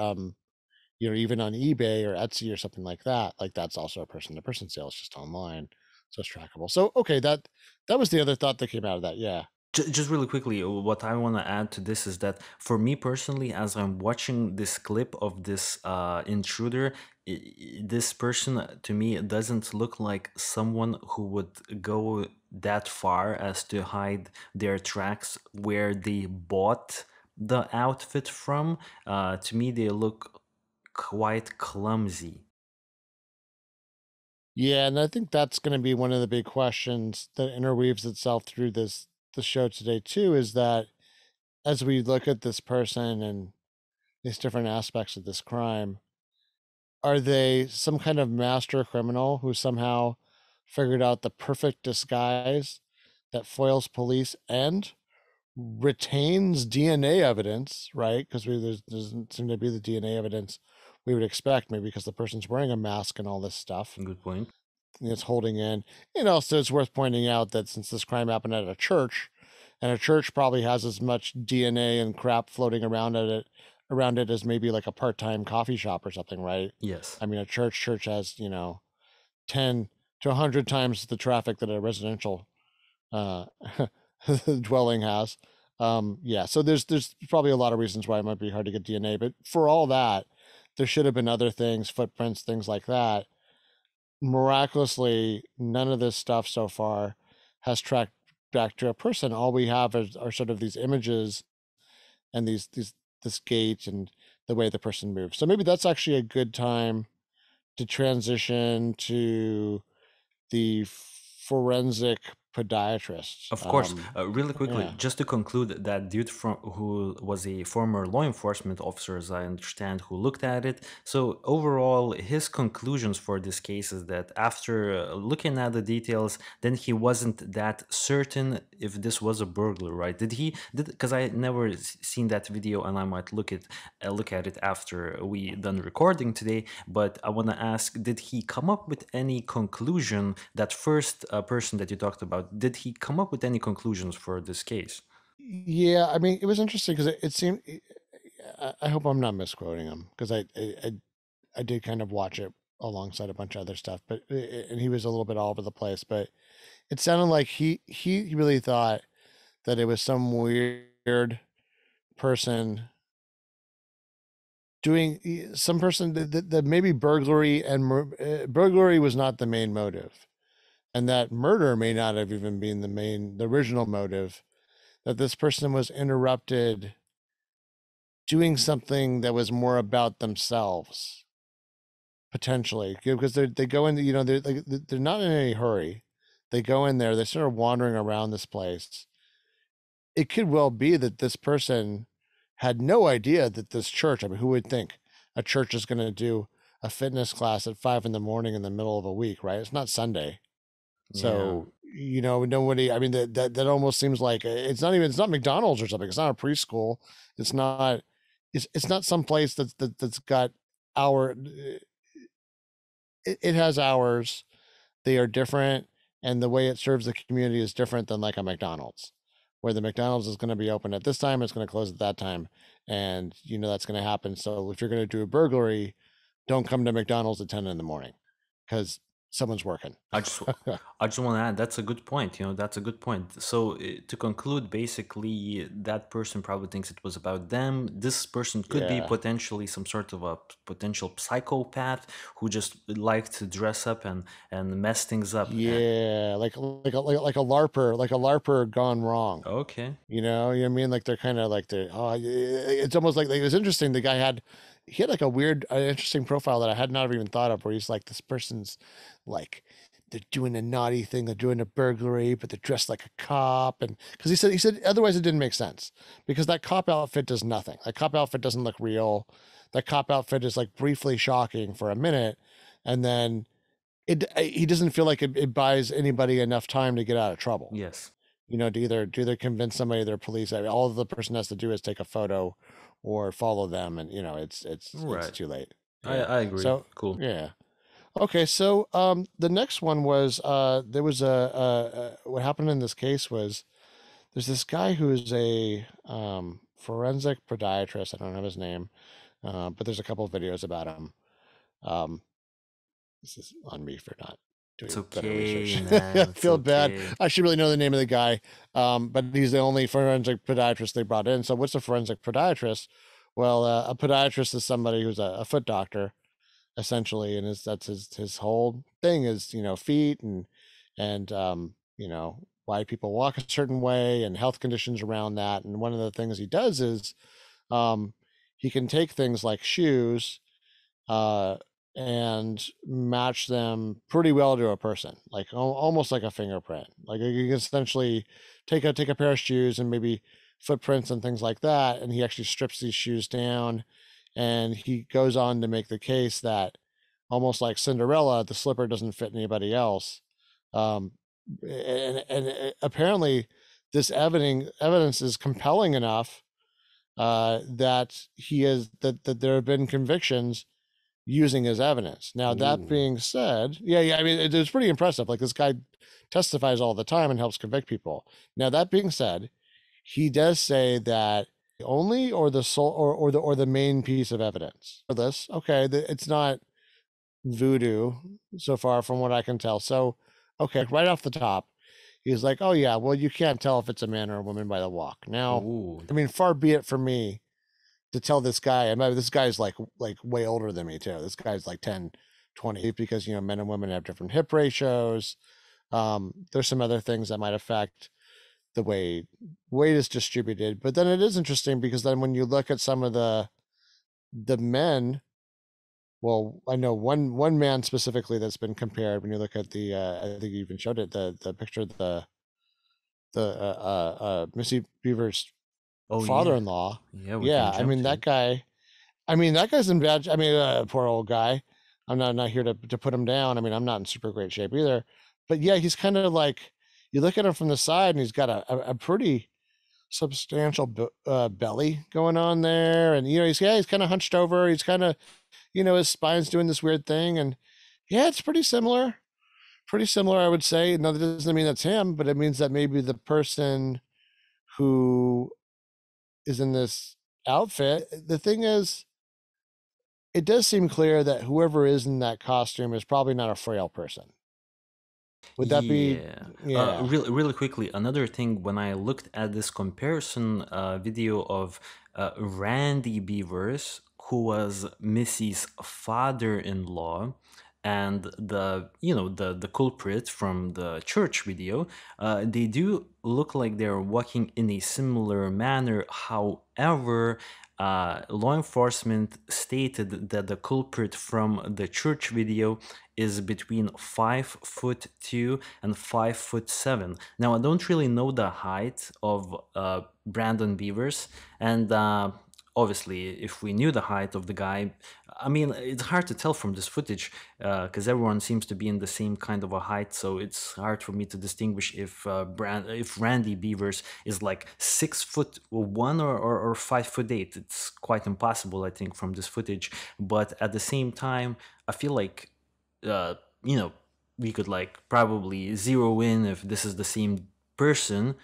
even on eBay or Etsy or something like that's also a person to person sale. It's just online, so it's trackable. So okay, that was the other thought that came out of that. Yeah. Just really quickly, what I want to add to this is that for me personally, as I'm watching this clip of this intruder, this person to me doesn't look like someone who would go that far as to hide their tracks where they bought the outfit from. To me, they look quite clumsy. Yeah, and I think that's going to be one of the big questions that interweaves itself through the show today too. Is that as we look at this person and these different aspects of this crime, are they some kind of master criminal who somehow figured out the perfect disguise that foils police and retains DNA evidence, right? Because there doesn't seem to be the DNA evidence we would expect, maybe because the person's wearing a mask and all this stuff. Good point. It's holding in. And also, it's worth pointing out that since this crime happened at a church, and a church probably has as much DNA and crap floating around it as maybe like a part-time coffee shop or something, right? Yes. I mean, a church has 10 to 100 times the traffic that a residential uh, dwelling has. Yeah, so there's probably a lot of reasons why it might be hard to get DNA, but for all that, there should have been other things, footprints, things like that. Miraculously, none of this stuff so far has tracked back to a person. All we have are sort of these images and these this gait and the way the person moves. So maybe that's actually a good time to transition to the forensic podiatrist. Of course, really quickly, Yeah. just to conclude, that dude from who was a former law enforcement officer, as I understand, who looked at it. So overall, his conclusions for this case is that after looking at the details, then he wasn't that certain if this was a burglar, right? Did he? Did Because I never seen that video, and I might look at it after we done recording today. But I want to ask, did he come up with any conclusion? That first person that you talked about, did he come up with any conclusions for this case? Yeah, I mean, it was interesting because it seemed. I hope I'm not misquoting him because I did kind of watch it alongside a bunch of other stuff, but and he was a little bit all over the place. But it sounded like he really thought that it was some weird person doing some person that maybe burglary and burglary was not the main motive, and that murder may not have even been the original motive. That this person was interrupted doing something that was more about themselves potentially because they go in, they're not in any hurry. They go in there, they start wandering around this place. It could well be that this person had no idea that this church, I mean, who would think a church is going to do a fitness class at 5 in the morning in the middle of a week, right? It's not Sunday. Yeah. So, nobody, I mean, that almost seems like it's not McDonald's or something. It's not a preschool. It's not, it's not some place that's got hour, it has hours. They are different. And the way it serves the community is different than like a McDonald's, where the McDonald's is going to be open at this time, it's going to close at that time. And that's going to happen. So if you're going to do a burglary, don't come to McDonald's at 10 in the morning because someone's working. I just I just want to add that's a good point. That's a good point. So to conclude, basically, that person probably thinks it was about them. This person could be Yeah. potentially some sort of a potential psychopath who just liked to dress up and mess things up. Yeah, like a LARPer, like a LARPer gone wrong. Okay. You know what I mean? Like they're kind of like it's almost like it was interesting. The guy he had like a weird, interesting profile that I had not even thought of. Where he's like, this person's like they're doing a naughty thing, they're doing a burglary, but they're dressed like a cop, and because he said otherwise it didn't make sense because that cop outfit does nothing. That cop outfit doesn't look real. That cop outfit is like briefly shocking for a minute, and then he doesn't feel like it buys anybody enough time to get out of trouble. Yes. To either convince somebody they're police. I mean, all the person has to do is take a photo or follow them, and it's Right. too late. I Yeah. I agree. So Cool. yeah. Okay. So the next one was there was what happened in this case was there's this guy who's a forensic podiatrist. I don't have his name, but there's a couple of videos about him. Um, this is on me for not It's doing better okay, research. I man. It's feel bad. okay. I should really know the name of the guy. But he's the only forensic podiatrist they brought in. So what's a forensic podiatrist? Well, a podiatrist is somebody who's a foot doctor, essentially, and that's his whole thing is feet and why people walk a certain way and health conditions around that. And one of the things he does is um, he can take things like shoes uh, and match them pretty well to a person, like almost like a fingerprint. Like you can essentially take a pair of shoes and maybe footprints and things like that, and he actually strips these shoes down, and he goes on to make the case that almost like Cinderella, the slipper doesn't fit anybody else. Um, and apparently, this evidence is compelling enough that there have been convictions using as evidence. Now, that Ooh. being said, yeah, I mean, it's pretty impressive. Like this guy testifies all the time and helps convict people. Now, that being said, he does say that only or the sole or the main piece of evidence for this. Okay, it's not voodoo so far from what I can tell. So, okay, right off the top, he's like, "Oh yeah, well you can't tell if it's a man or a woman by the walk." Now, Ooh. I mean, far be it from me to tell this guy, and this guy's like way older than me too. This guy's like 10, 20, because men and women have different hip ratios. There's some other things that might affect the way weight is distributed. But then it is interesting because then when you look at some of the men, well, I know one man specifically that's been compared. When you look at I think you even showed it, the picture of the Missy Beaver's Oh yeah. father-in-law. Yeah, we Yeah, can I jump mean to that it. guy. I mean, that guy's in bad. I mean, poor old guy. I'm not here to put him down. I mean, I'm not in super great shape either. But yeah, he's kind of like you look at him from the side, and he's got a pretty substantial belly going on there, and he's kind of hunched over. He's kind of his spine's doing this weird thing, and yeah, it's pretty similar. Pretty similar, I would say. Now that doesn't mean that's him, but it means that maybe the person who is in this outfit. The thing is, it does seem clear that whoever is in that costume is probably not a frail person. Would that be Yeah. yeah. Really quickly, another thing, when I looked at this comparison video of Randy Beavers, who was Missy's father-in-law, and the culprit from the church video, they do look like they're walking in a similar manner. However, law enforcement stated that the culprit from the church video is between 5'2" and 5'7". Now, I don't really know the height of Brandon Beavers, and obviously, if we knew the height of the guy, I mean, it's hard to tell from this footage because everyone seems to be in the same kind of a height, so it's hard for me to distinguish if Randy Beavers is like 6'1" or 5'8". It's quite impossible, I think, from this footage. But at the same time, I feel like uh, you know, we could like probably zero in if this is the same person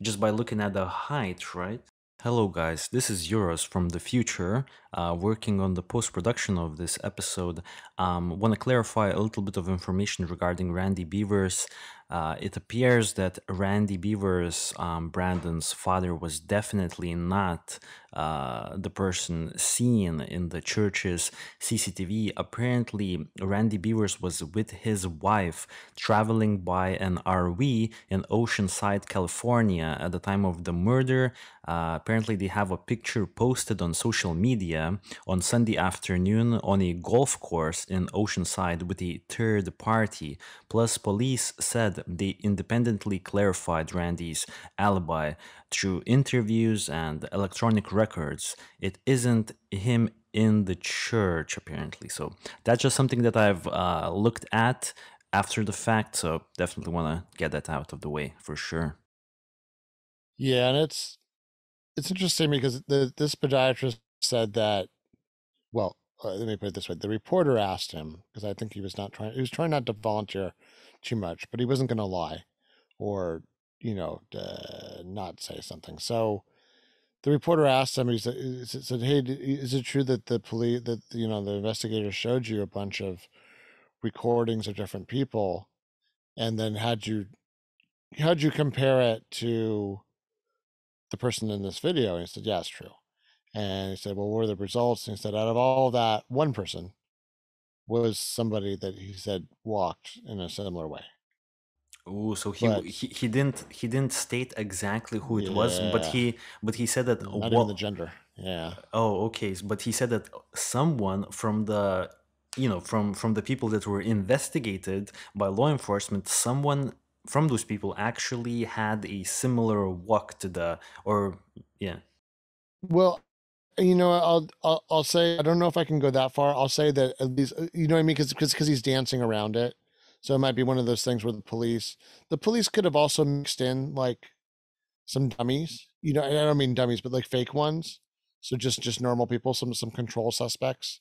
just by looking at the height, right? Hello, guys. This is Euros from the future, working on the post production of this episode. Want to clarify a little bit of information regarding Randy Beavers. It appears that Randy Beavers, Brandon's father, was definitely not the person seen in the church's CCTV. Apparently, Randy Beavers was with his wife traveling by an RV in Oceanside, California at the time of the murder. Apparently, they have a picture posted on social media on Sunday afternoon on a golf course in Oceanside with a third party. Plus, police said they independently clarified Randy's alibi through interviews and electronic records. It isn't him in the church, apparently. So that's just something that I've looked at after the fact. So definitely want to get that out of the way for sure. Yeah, and it's interesting because this podiatrist said that. Well, let me put it this way: the reporter asked him, because I think he was trying not to volunteer too much, but he wasn't going to lie or not say something. So the reporter asked him. He said, "Hey, is it true that the police that the investigators showed you a bunch of recordings of different people, and then how'd you compare it to the person in this video?" And he said, "Yeah, it's true." And he said, "Well, what are the results?" And he said, "Out of all of that, one person was somebody that he said walked in a similar way." Oh, so But he didn't state exactly who it was, yeah, but he said that not even what. the gender. Yeah. Oh, okay. But he said that someone from the, from the people that were investigated by law enforcement, someone from those people actually had a similar walk to the, or yeah. Well, I'll say I don't know if I can go that far. I'll say that at least you know what I mean, because he's dancing around it. So it might be one of those things where the police could have also mixed in like some dummies. And I don't mean dummies, but like fake ones. So just normal people, some control suspects,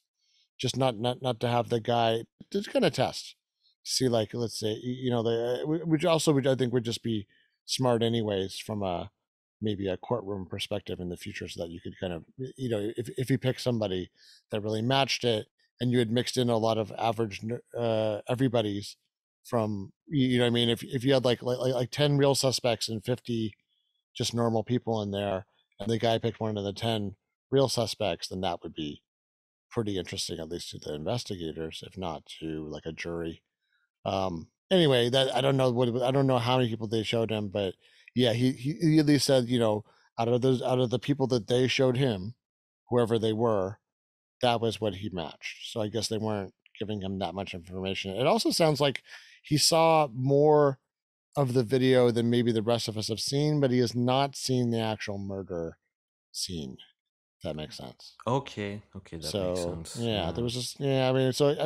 just not to have the guy to kind of test, see like let's say which also which I think would just be smart anyways from a maybe a courtroom perspective in the future, so that you could kind of if you pick somebody that really matched it and you had mixed in a lot of average everybody's from what I mean, if you had like 10 real suspects and 50 just normal people in there, and the guy picked one of the 10 real suspects, then that would be pretty interesting, at least to the investigators, if not to like a jury. Anyway, that I don't know how many people they showed him, but yeah, he at least said, out of the people that they showed him, whoever they were, that was what he matched. So I guess they weren't giving him that much information. It also sounds like he saw more of the video than maybe the rest of us have seen, but he has not seen the actual murder scene. If that makes sense. Okay, okay, that makes So sense. yeah, there Yeah. was just I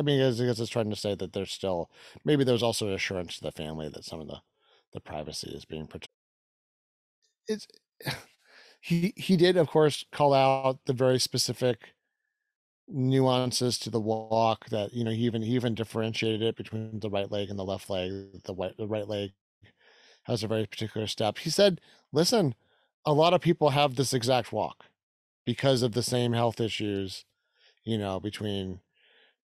guess it's trying to say that there's still maybe there's also assurance to the family that some of the privacy is being protected. It's he did of course call out the very specific nuances to the walk, that he even differentiated it between the right leg and the left leg. The right leg has a very particular step. He said, "Listen, a lot of people have this exact walk because of the same health issues, between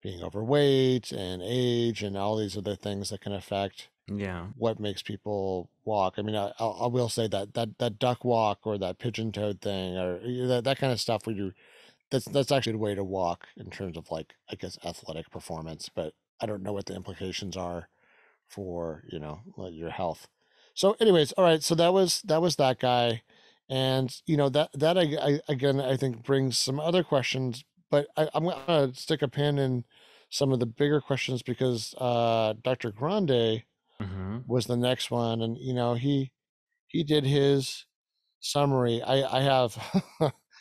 being overweight and age and all these other things that can affect Yeah. what makes people walk." I mean, I will say that duck walk or that pigeon toed thing, or that kind of stuff we do, that's actually a way to walk in terms of like, I guess, athletic performance, but I don't know what the implications are for, like your health. So anyways, all right, so that was that guy. And that I again, I think brings some other questions, but I'm gonna stick a pin in some of the bigger questions, because Dr. Grande Mm-hmm. was the next one, and he did his summary. I have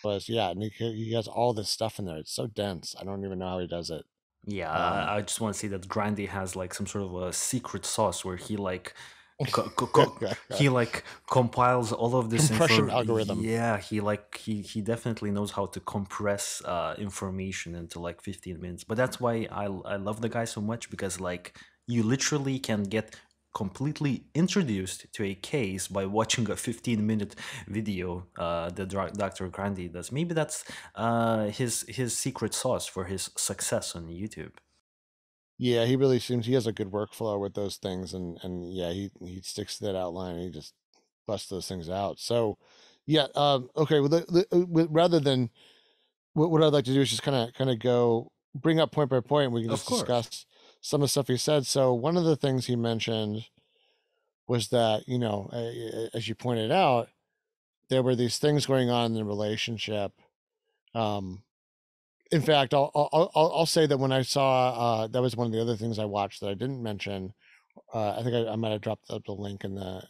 was yeah, and he has all this stuff in there. It's so dense. I don't even know how he does it. Yeah, Um, I just want to say that Grandy has like some sort of a secret sauce where he like he like compiles all of this compression info. algorithm. Yeah, he definitely knows how to compress information into like 15 minutes. But that's why I love the guy so much, because like you literally can get completely introduced to a case by watching a 15-minute video that Dr. Grandi does. Maybe that's his secret sauce for his success on YouTube. Yeah, he really seems he has a good workflow with those things, and yeah, he sticks to that outline and he just busts those things out. So, yeah, okay. Well, rather than what I'd like to do is just kind of go bring up point by point. We can Of just course. discuss some of the stuff he said. So one of the things he mentioned was that as you pointed out, there were these things going on in the relationship. Um, in fact, I'll say that when I saw that was one of the other things I watched that I didn't mention. I think I might have dropped the link in the,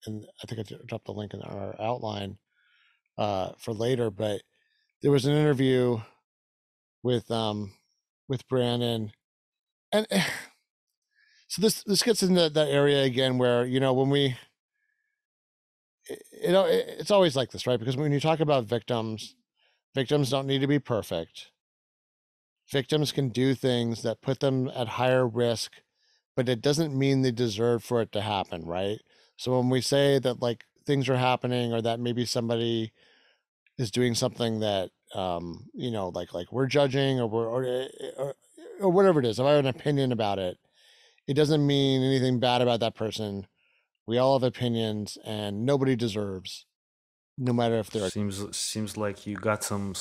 and I think I dropped the link in our outline for later. But there was an interview with Brandon, and so this gets into that area again where when it's always like this, right? Because when you talk about victims don't need to be perfect. Victims can do things that put them at higher risk, but it doesn't mean they deserve for it to happen, right? So when we say that like things are happening or that maybe somebody is doing something that like we're judging or whatever it is, if I have an opinion about it, it doesn't mean anything bad about that person. We all have opinions and nobody deserves, no matter if they're Seems like you got some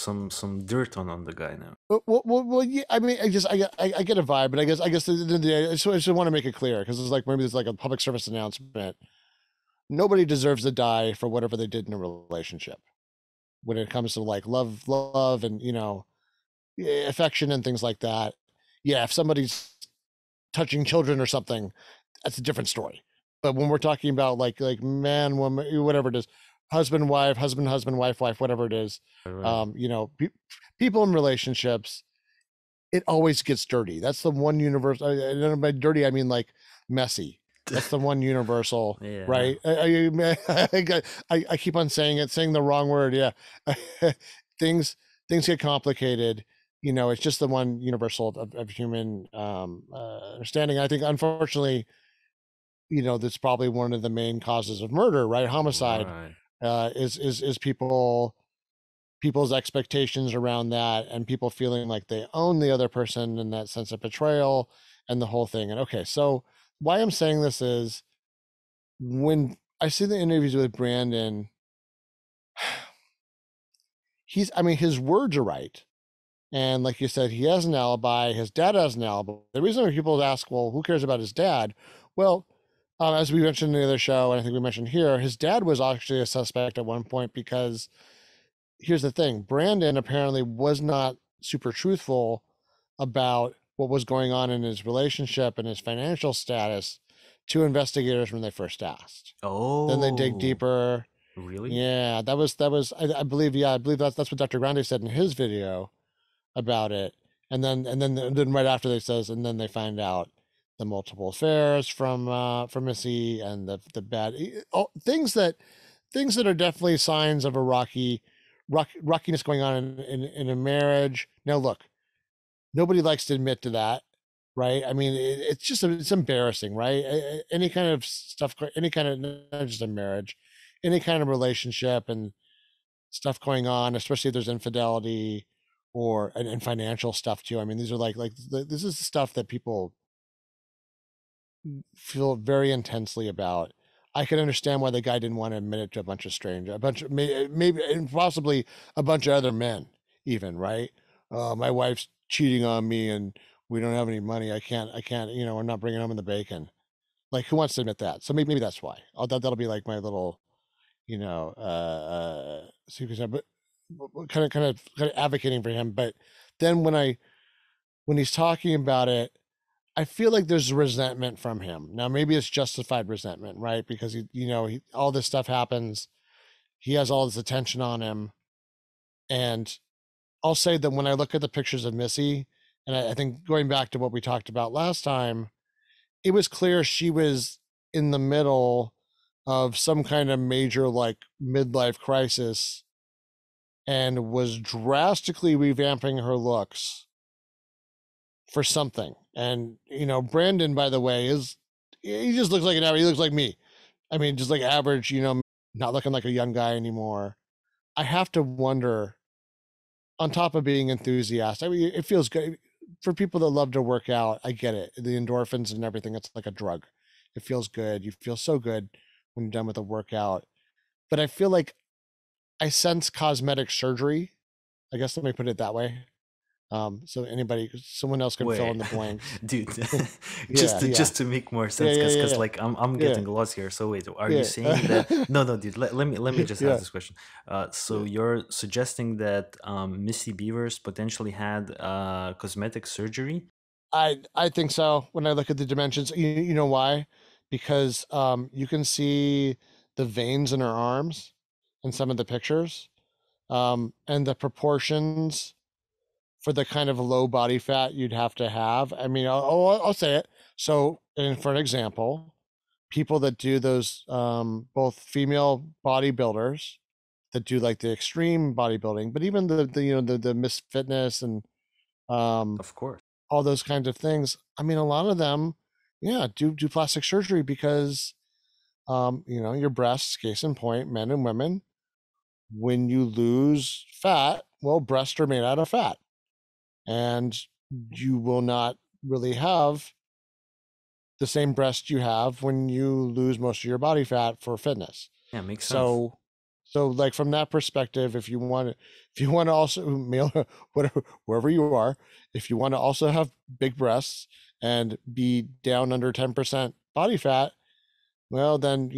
dirt on the guy now. well, yeah, I mean, I get a vibe, but I guess I just want to make it clear because it's like maybe there's like a public service announcement. Nobody deserves to die for whatever they did in a relationship. When it comes to like love, and affection and things like that. Yeah, if somebody's touching children or something, that's a different story. But when we're talking about like man, woman, whatever it is, husband, wife, husband, wife, whatever it is, Right. people in relationships, it always gets dirty. That's the one universal. By dirty, I mean like messy. That's the one universal, Yeah. right? I keep on saying the wrong word. Yeah, things get complicated. It's just the one universal of human understanding. I think, unfortunately, that's probably one of the main causes of murder, right? Homicide Right. is people's expectations around that, and people feeling like they own the other person, and that sense of betrayal and the whole thing. And okay, so why I'm saying this is when I see the interviews with Brandon, I mean, his words are right. And like you said, he has an alibi. His dad has an alibi. The reason why people ask, well, who cares about his dad? Well, as we mentioned in the other show, and I think we mentioned here, his dad was actually a suspect at one point because here's the thing: Brandon apparently was not super truthful about what was going on in his relationship and his financial status to investigators when they first asked. Then they dig Oh, deeper. really? Yeah, that was I believe, yeah, I believe that's what Dr. Grande said in his video about it. And then right after they says, and then they find out the multiple affairs from Missy, and the bad things that are definitely signs of a rockiness going on in a marriage. Now look, nobody likes to admit to that, right? I mean, it's embarrassing, right? Any kind of stuff, any kind of, not just a marriage, any kind of relationship and stuff going on, especially if there's infidelity or and financial stuff too. I mean, these are this is stuff that people feel very intensely about. I can understand why the guy didn't want to admit it to a bunch of strangers, a bunch of maybe and possibly a bunch of other men, even, right? My wife's cheating on me, and we don't have any money. I can't. I'm not bringing home in the bacon. Like, who wants to admit that? So maybe that's why. That'll be like my little, secret side, but kind of advocating for him. But then when he's talking about it, I feel like there's resentment from him. Now, maybe it's justified resentment, right? Because all this stuff happens. He has all this attention on him. And I'll say that when I look at the pictures of Missy, and I think going back to what we talked about last time, it was clear she was in the middle of some kind of major like midlife crisis and was drastically revamping her looks for something. And Brandon, by the way, he just looks like an average. He looks like me. I mean, just like average, not looking like a young guy anymore. I have to wonder, on top of being enthusiastic, I mean, it feels good for people that love to work out. I get it. The endorphins and everything, it's like a drug. It feels good. You feel so good when you're done with a workout. But I feel like I sense cosmetic surgery. I guess let me put it that way. So someone else can fill in Wait, the blanks. dude, Yeah, yeah, just to make more yeah, sense, yeah, because yeah, like I'm yeah, getting lost here. So wait, are you yeah, saying that? yeah, No, no, dude. Let me just ask yeah. this question. So you're suggesting that Missy Beavers potentially had cosmetic surgery? I think so. When I look at the dimensions, you know why? Because you can see the veins in her arms in some of the pictures, and the proportions for the kind of low body fat you'd have to have. I mean, I'll say it. So, and for an example, people that do those, both female bodybuilders that do like the extreme bodybuilding, but even the Miss Fitness and um, Of course. all those kinds of things. I mean, a lot of them, yeah, do plastic surgery because your breasts, case in point, men and women, when you lose fat, well, breasts are made out of fat, and you will not really have the same breast you have when you lose most of your body fat for fitness. Yeah, makes sense. So like from that perspective, if you want to also male whatever wherever you are, if you want to also have big breasts and be down under 10% body fat, well then,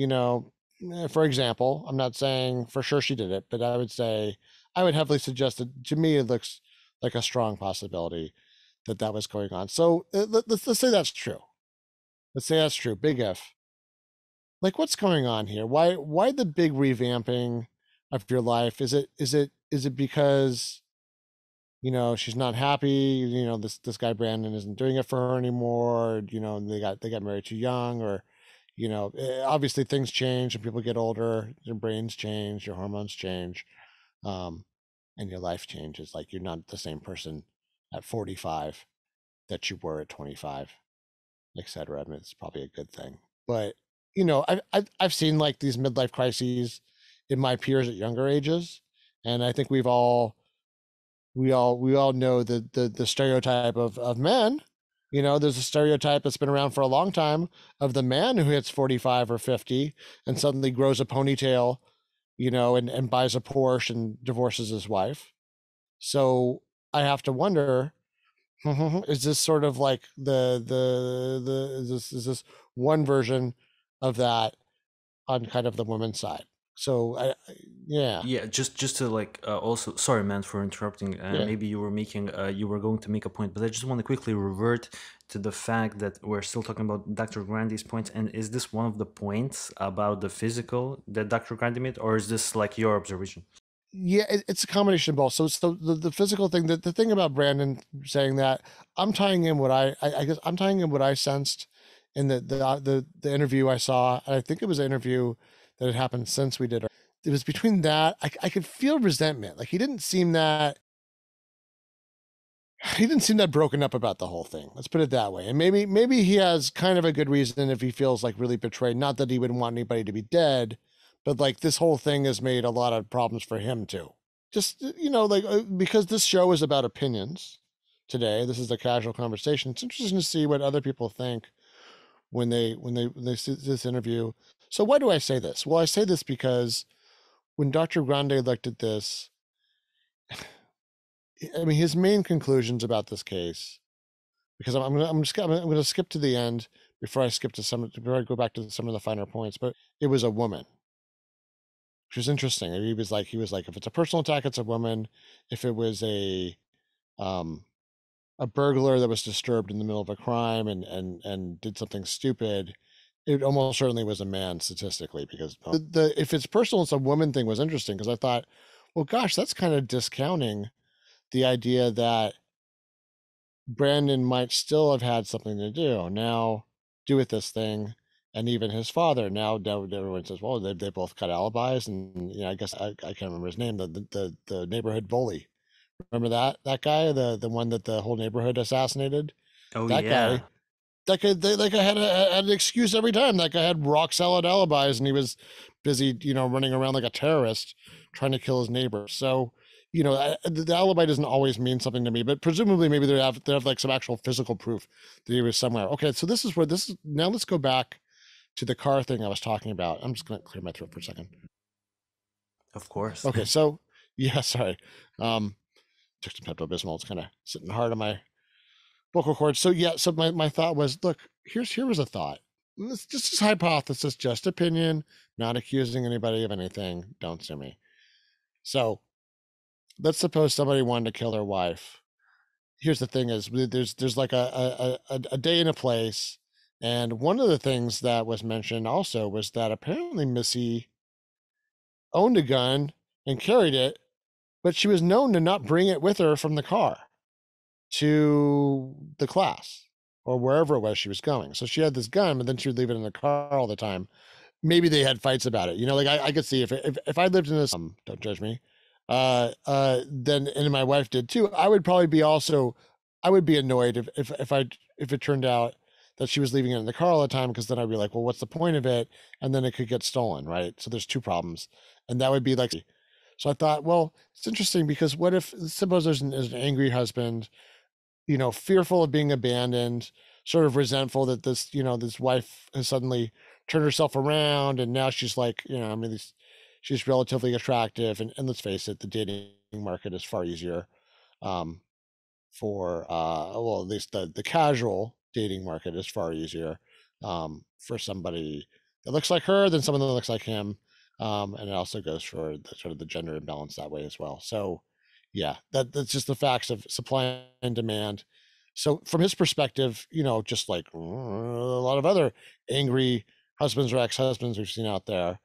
for example, I'm not saying for sure she did it, but I would heavily suggest that to me it looks like a strong possibility that that was going on. So let's say that's true. Let's say that's true. Big if. Like, what's going on here? Why the big revamping of your life? Is it because she's not happy? This guy Brandon isn't doing it for her anymore. They got married too young, or obviously things change and people get older. Your brains change, your hormones change, um, and your life changes. Like you're not the same person at 45 that you were at 25, etc. I mean, it's probably a good thing. But I've seen like these midlife crises in my peers at younger ages, and I think we all know the stereotype of men. There's a stereotype that's been around for a long time of the man who hits 45 or 50 and suddenly grows a ponytail, and buys a Porsche and divorces his wife. So I have to wonder, is this sort of like the is this one version of that on kind of the women's side? So yeah, Yeah, just to like also, sorry man for interrupting. yeah, Maybe you were going to make a point, but I just want to quickly revert to the fact that we're still talking about Dr. Grandi's points. And is this one of the points about the physical that Dr. Grandi made, or is this like your observation? yeah. It's a combination of both. So the physical thing, the thing about Brandon saying that, I'm tying in what I guess I'm tying in what I sensed in the interview I saw. And I think it was an interview that had happened since we did. It was between that I could feel resentment. Like he didn't seem that broken up about the whole thing. Let's put it that way. And maybe he has kind of a good reason if he feels like really betrayed. Not that he wouldn't want anybody to be dead, but like this whole thing has made a lot of problems for him too. Just like because this show is about opinions today. This is a casual conversation. It's interesting to see what other people think when they see this interview. So why do I say this? Well, I say this because when Dr. Grande looked at this, I mean, his main conclusions about this case, because I'm gonna skip to the end before I go back to some of the finer points. But it was a woman, which was interesting. He was like, if it's a personal attack, it's a woman. If it was um, a burglar that was disturbed in the middle of a crime and did something stupid, it almost certainly was a man statistically. Because if it's personal, it's a woman thing was interesting because I thought, well, gosh, that's kind of discounting the idea that Brandon might still have had something to do with this thing, and even his father. Now everyone says, well, they both got alibis, and I guess I can't remember his name. The neighborhood bully. Remember that guy, the one that the whole neighborhood assassinated. Oh That guy, yeah. that guy had an excuse every time. That guy had rock solid alibis, and he was busy, running around like a terrorist trying to kill his neighbor. So, the alibi doesn't always mean something to me, but presumably maybe they have like some actual physical proof that he was somewhere. Okay, so this is where this is now. Let's go back to the car thing I was talking about. I'm just gonna clear my throat for a second. Of course. Okay, so yeah, sorry. Um, took some Pepto Bismol. It's kind of sitting hard on my vocal cords. So yeah, so my thought was, look, here was a thought. It's just hypothesis, just opinion, not accusing anybody of anything. Don't sue me. So let's suppose somebody wanted to kill their wife. Here's the thing: is there's like a day and a place, and one of the things that was mentioned also was that apparently Missy owned a gun and carried it, but she was known to not bring it with her from the car to the class or wherever it was she was going. So she had this gun, but then she would leave it in the car all the time. Maybe they had fights about it. Like I could see if I lived in this, don't judge me. Then and my wife did too. I would probably be also, I would be annoyed if it turned out that she was leaving it in the car all the time, because then I'd be like, well, what's the point of it? And then it could get stolen, right? So there's two problems, and that would be like. So I thought, well, it's interesting because what if suppose there's an angry husband, fearful of being abandoned, sort of resentful that this wife has suddenly turned herself around, and now she's like, she's relatively attractive, and let's face it, the dating market is far easier, for well, at least the casual dating market is far easier, for somebody that looks like her than someone that looks like him, and it also goes for the sort of the gender imbalance that way as well. So yeah, that's just the facts of supply and demand. So from his perspective, just like a lot of other angry husbands or ex-husbands we've seen out there,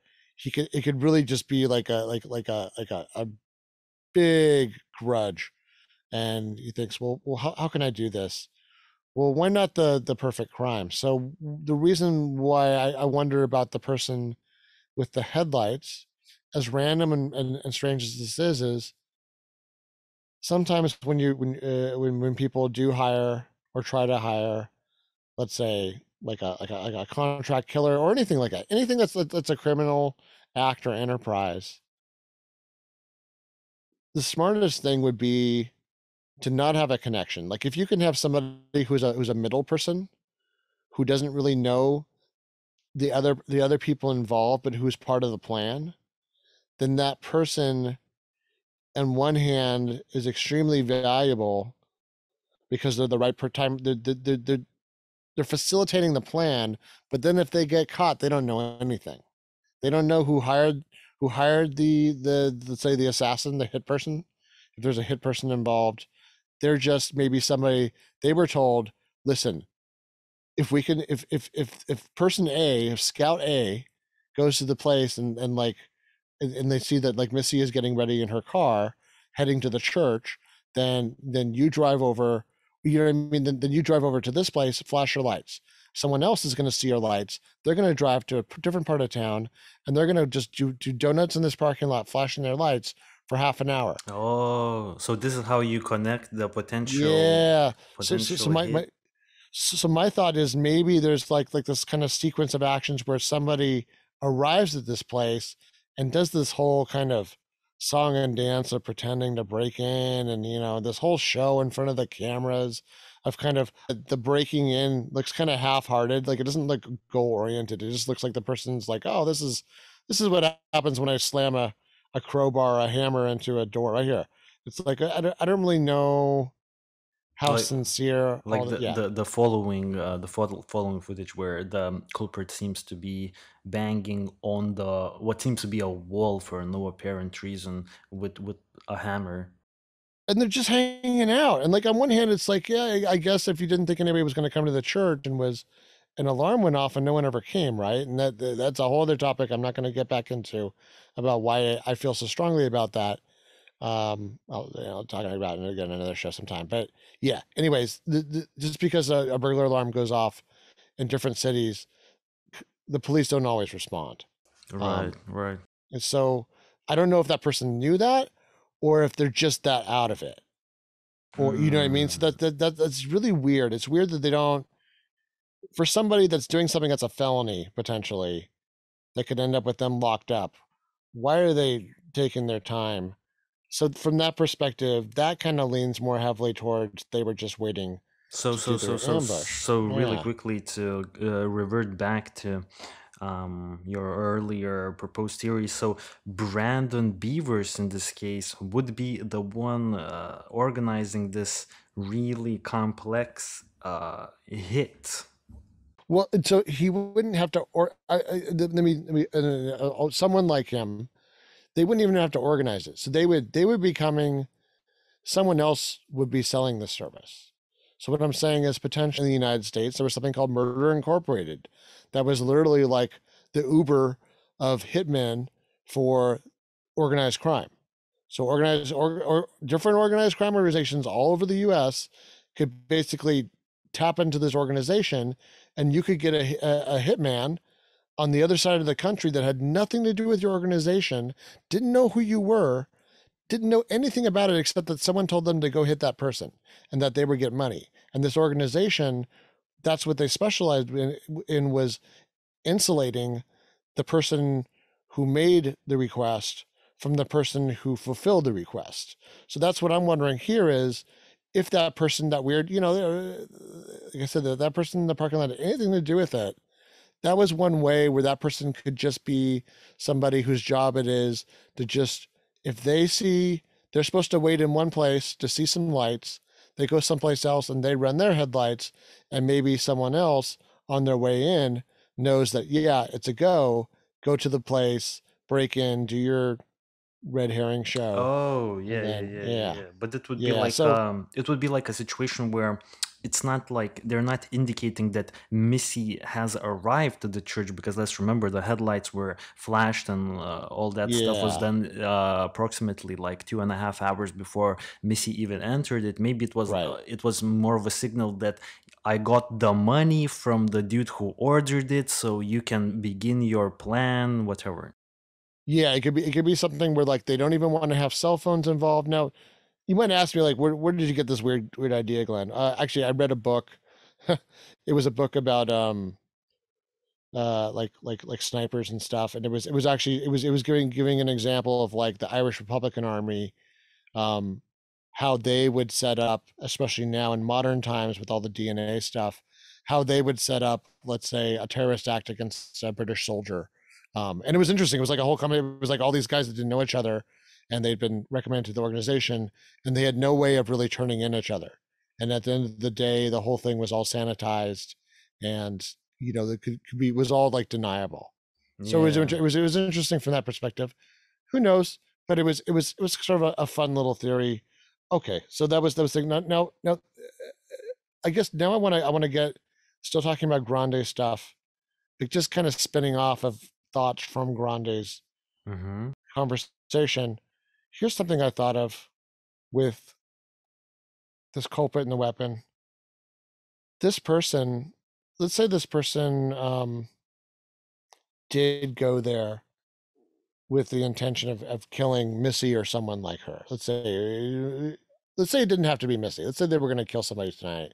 it could really just be like a big grudge, and he thinks, well, how can I do this? Well, why not the perfect crime? So the reason why I wonder about the person with the headlights, as random and strange as this is sometimes when people do hire or try to hire, let's say like a contract killer or anything like that, anything that's a criminal act or enterprise, the smartest thing would be to not have a connection. Like if you can have somebody who's a middle person who doesn't really know the other people involved, but who's part of the plan, then that person on one hand is extremely valuable because they're the right per time. They're facilitating the plan, but then if they get caught, they don't know anything. They don't know who hired the let's say the assassin, the hit person. If there's a hit person involved, they're just maybe somebody they were told, listen, if we can if person A, if scout A goes to the place and like and they see that like Missy is getting ready in her car heading to the church, then you drive over, you know what I mean? Then you drive over to this place, flash your lights. Someone else is going to see your lights. They're going to drive to a different part of town, and they're going to just do donuts in this parking lot, flashing their lights for half an hour. Oh, so this is how you connect the potential Yeah. So potential hit. my thought is maybe there's like this kind of sequence of actions where somebody arrives at this place and does this whole kind of song and dance of pretending to break in, and this whole show in front of the cameras of kind of the breaking in looks kind of half-hearted, like it doesn't look goal oriented. It just looks like the person's like, oh, this is what happens when I slam a crowbar, a hammer into a door right here. It's like I don't really know how Like sincere all like that. Yeah. the following footage where the culprit seems to be banging on the what seems to be a wall for no apparent reason with a hammer. And they're just hanging out. And like on one hand, it's like, yeah, I guess if you didn't think anybody was going to come to the church and was an alarm went off and no one ever came, right? And that's a whole other topic I'm not going to get back into about why I feel so strongly about that. I'll talk about it again another show sometime. But yeah, anyways, just because a burglar alarm goes off in different cities, the police don't always respond. Right, Um, right. and so I don't know if that person knew that or if they're just that out of it. Or you know what I mean? So Hmm. that's really weird. It's weird that they don't. for somebody that's doing something that's a felony potentially that could end up with them locked up, why are they taking their time? So from that perspective, that kind of leans more heavily towards they were just waiting So, to so, do so, their so, ambush. so, really Yeah. quickly to revert back to your earlier proposed theory. So, Brandon Beavers in this case would be the one organizing this really complex hit. Well, and so he wouldn't have to, or let me, someone like him, they wouldn't even have to organize it. So they would be coming, someone else would be selling the service. So what I'm saying is potentially in the United States, there was something called Murder Incorporated that was literally like the Uber of hitmen for organized crime. So organized or different organized crime organizations all over the US could basically tap into this organization, and you could get a hitman on the other side of the country that had nothing to do with your organization, didn't know who you were, didn't know anything about it except that someone told them to go hit that person and that they would get money. And this organization, that's what they specialized in was insulating the person who made the request from the person who fulfilled the request. So that's what I'm wondering here is if that person, that weird, like I said, that person in the parking lot had anything to do with it. That was one way where that person could just be somebody whose job it is to just, if they see they're supposed to wait in one place to see some lights, they go someplace else and they run their headlights, and maybe someone else on their way in knows that, yeah, it's a go to the place, break in, do your red herring show, Oh, and yeah, yeah, then, yeah, yeah, yeah, yeah. But it would be yeah. like So, it would be like a situation where it's not like they're not indicating that Missy has arrived at the church, because let's remember the headlights were flashed and all that stuff was yeah, done approximately like 2.5 hours before Missy even entered it. Maybe right. it was more of a signal that I got the money from the dude who ordered it, so you can begin your plan, whatever. Yeah, it could be something where like they don't even want to have cell phones involved. Now, you might ask me like, where did you get this weird idea, Glenn? Actually, I read a book. It was a book about like snipers and stuff, and it was actually it was giving an example of like the Irish Republican Army, um, how they would set up, especially now in modern times with all the DNA stuff, how they would set up, let's say, a terrorist act against a British soldier. And it was interesting. It was like a whole company. It was like all these guys that didn't know each other, and they'd been recommended to the organization, and they had no way of really turning in each other. And at the end of the day, the whole thing was all sanitized, and it could be was all like deniable. So Yeah. it was interesting from that perspective. Who knows? But it was sort of a fun little theory. Okay, so that was thing. Now, I guess now I want to get still talking about Grande stuff, like just kind of spinning off of thoughts from Grande's Mm-hmm. conversation. Here's something I thought of with this culprit and the weapon. This person, let's say this person did go there with the intention of killing Missy or someone like her. Let's say it didn't have to be Missy. Let's say they were going to kill somebody tonight.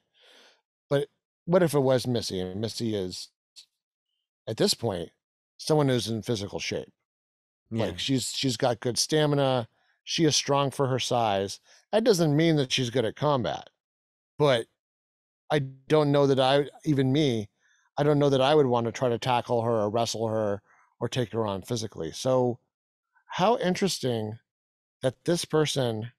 But what if it was Missy, and Missy is at this point someone who's in physical shape? Yeah. Like she's got good stamina, she is strong for her size. That doesn't mean that she's good at combat, but I don't know that I don't know that I would want to try to tackle her or wrestle her or take her on physically. So how interesting that this person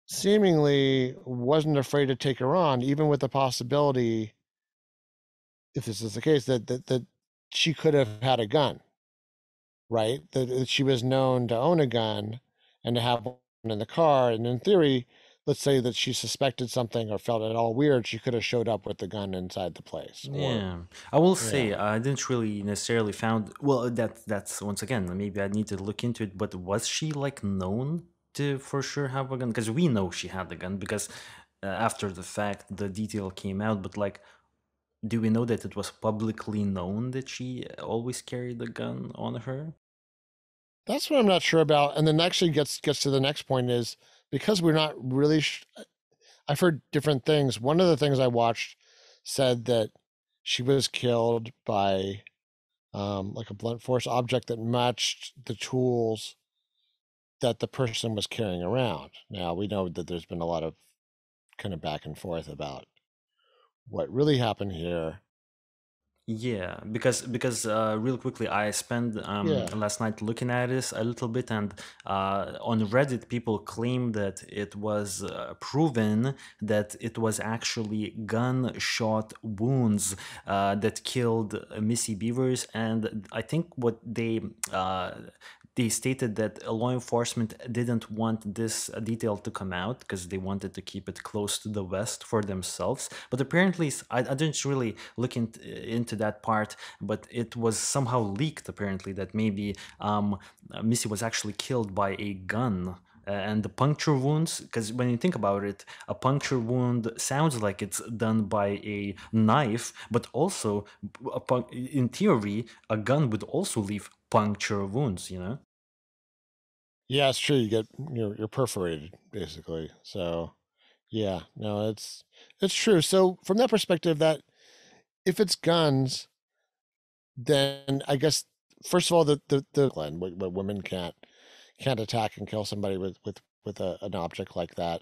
seemingly wasn't afraid to take her on, even with the possibility, if this is the case, that she could have had a gun, right? That she was known to own a gun and to have one in the car. And in theory, let's say that she suspected something or felt at all weird, she could have showed up with the gun inside the place. Or Yeah, I will say yeah, I didn't really necessarily found. Well, that's once again maybe I need to look into it. But was she like known to for sure have a gun? Because we know she had the gun because after the fact the detail came out. But like, do we know that it was publicly known that she always carried a gun on her? that's what I'm not sure about. And then actually gets to the next point is because we're not really. I've heard different things. One of the things I watched said that she was killed by like a blunt force object that matched the tools that the person was carrying around. Now we know that there's been a lot of kind of back and forth about what really happened here. Yeah, because real quickly, I spent Yeah. last night looking at this a little bit, and on Reddit, people claim that it was proven that it was actually gunshot wounds that killed Missy Beavers, and I think what they stated that law enforcement didn't want this detail to come out because they wanted to keep it close to the vest for themselves. But apparently, I didn't really look into that part, but it was somehow leaked apparently that maybe Missy was actually killed by a gun. And the puncture wounds, because when you think about it, a puncture wound sounds like it's done by a knife, but also, in theory, a gun would also leave puncture wounds, you know? Yeah, it's true. You get you're perforated basically. So yeah, no, it's true. So from that perspective, that if it's guns, then I guess first of all, the what women can't attack and kill somebody with an object like that,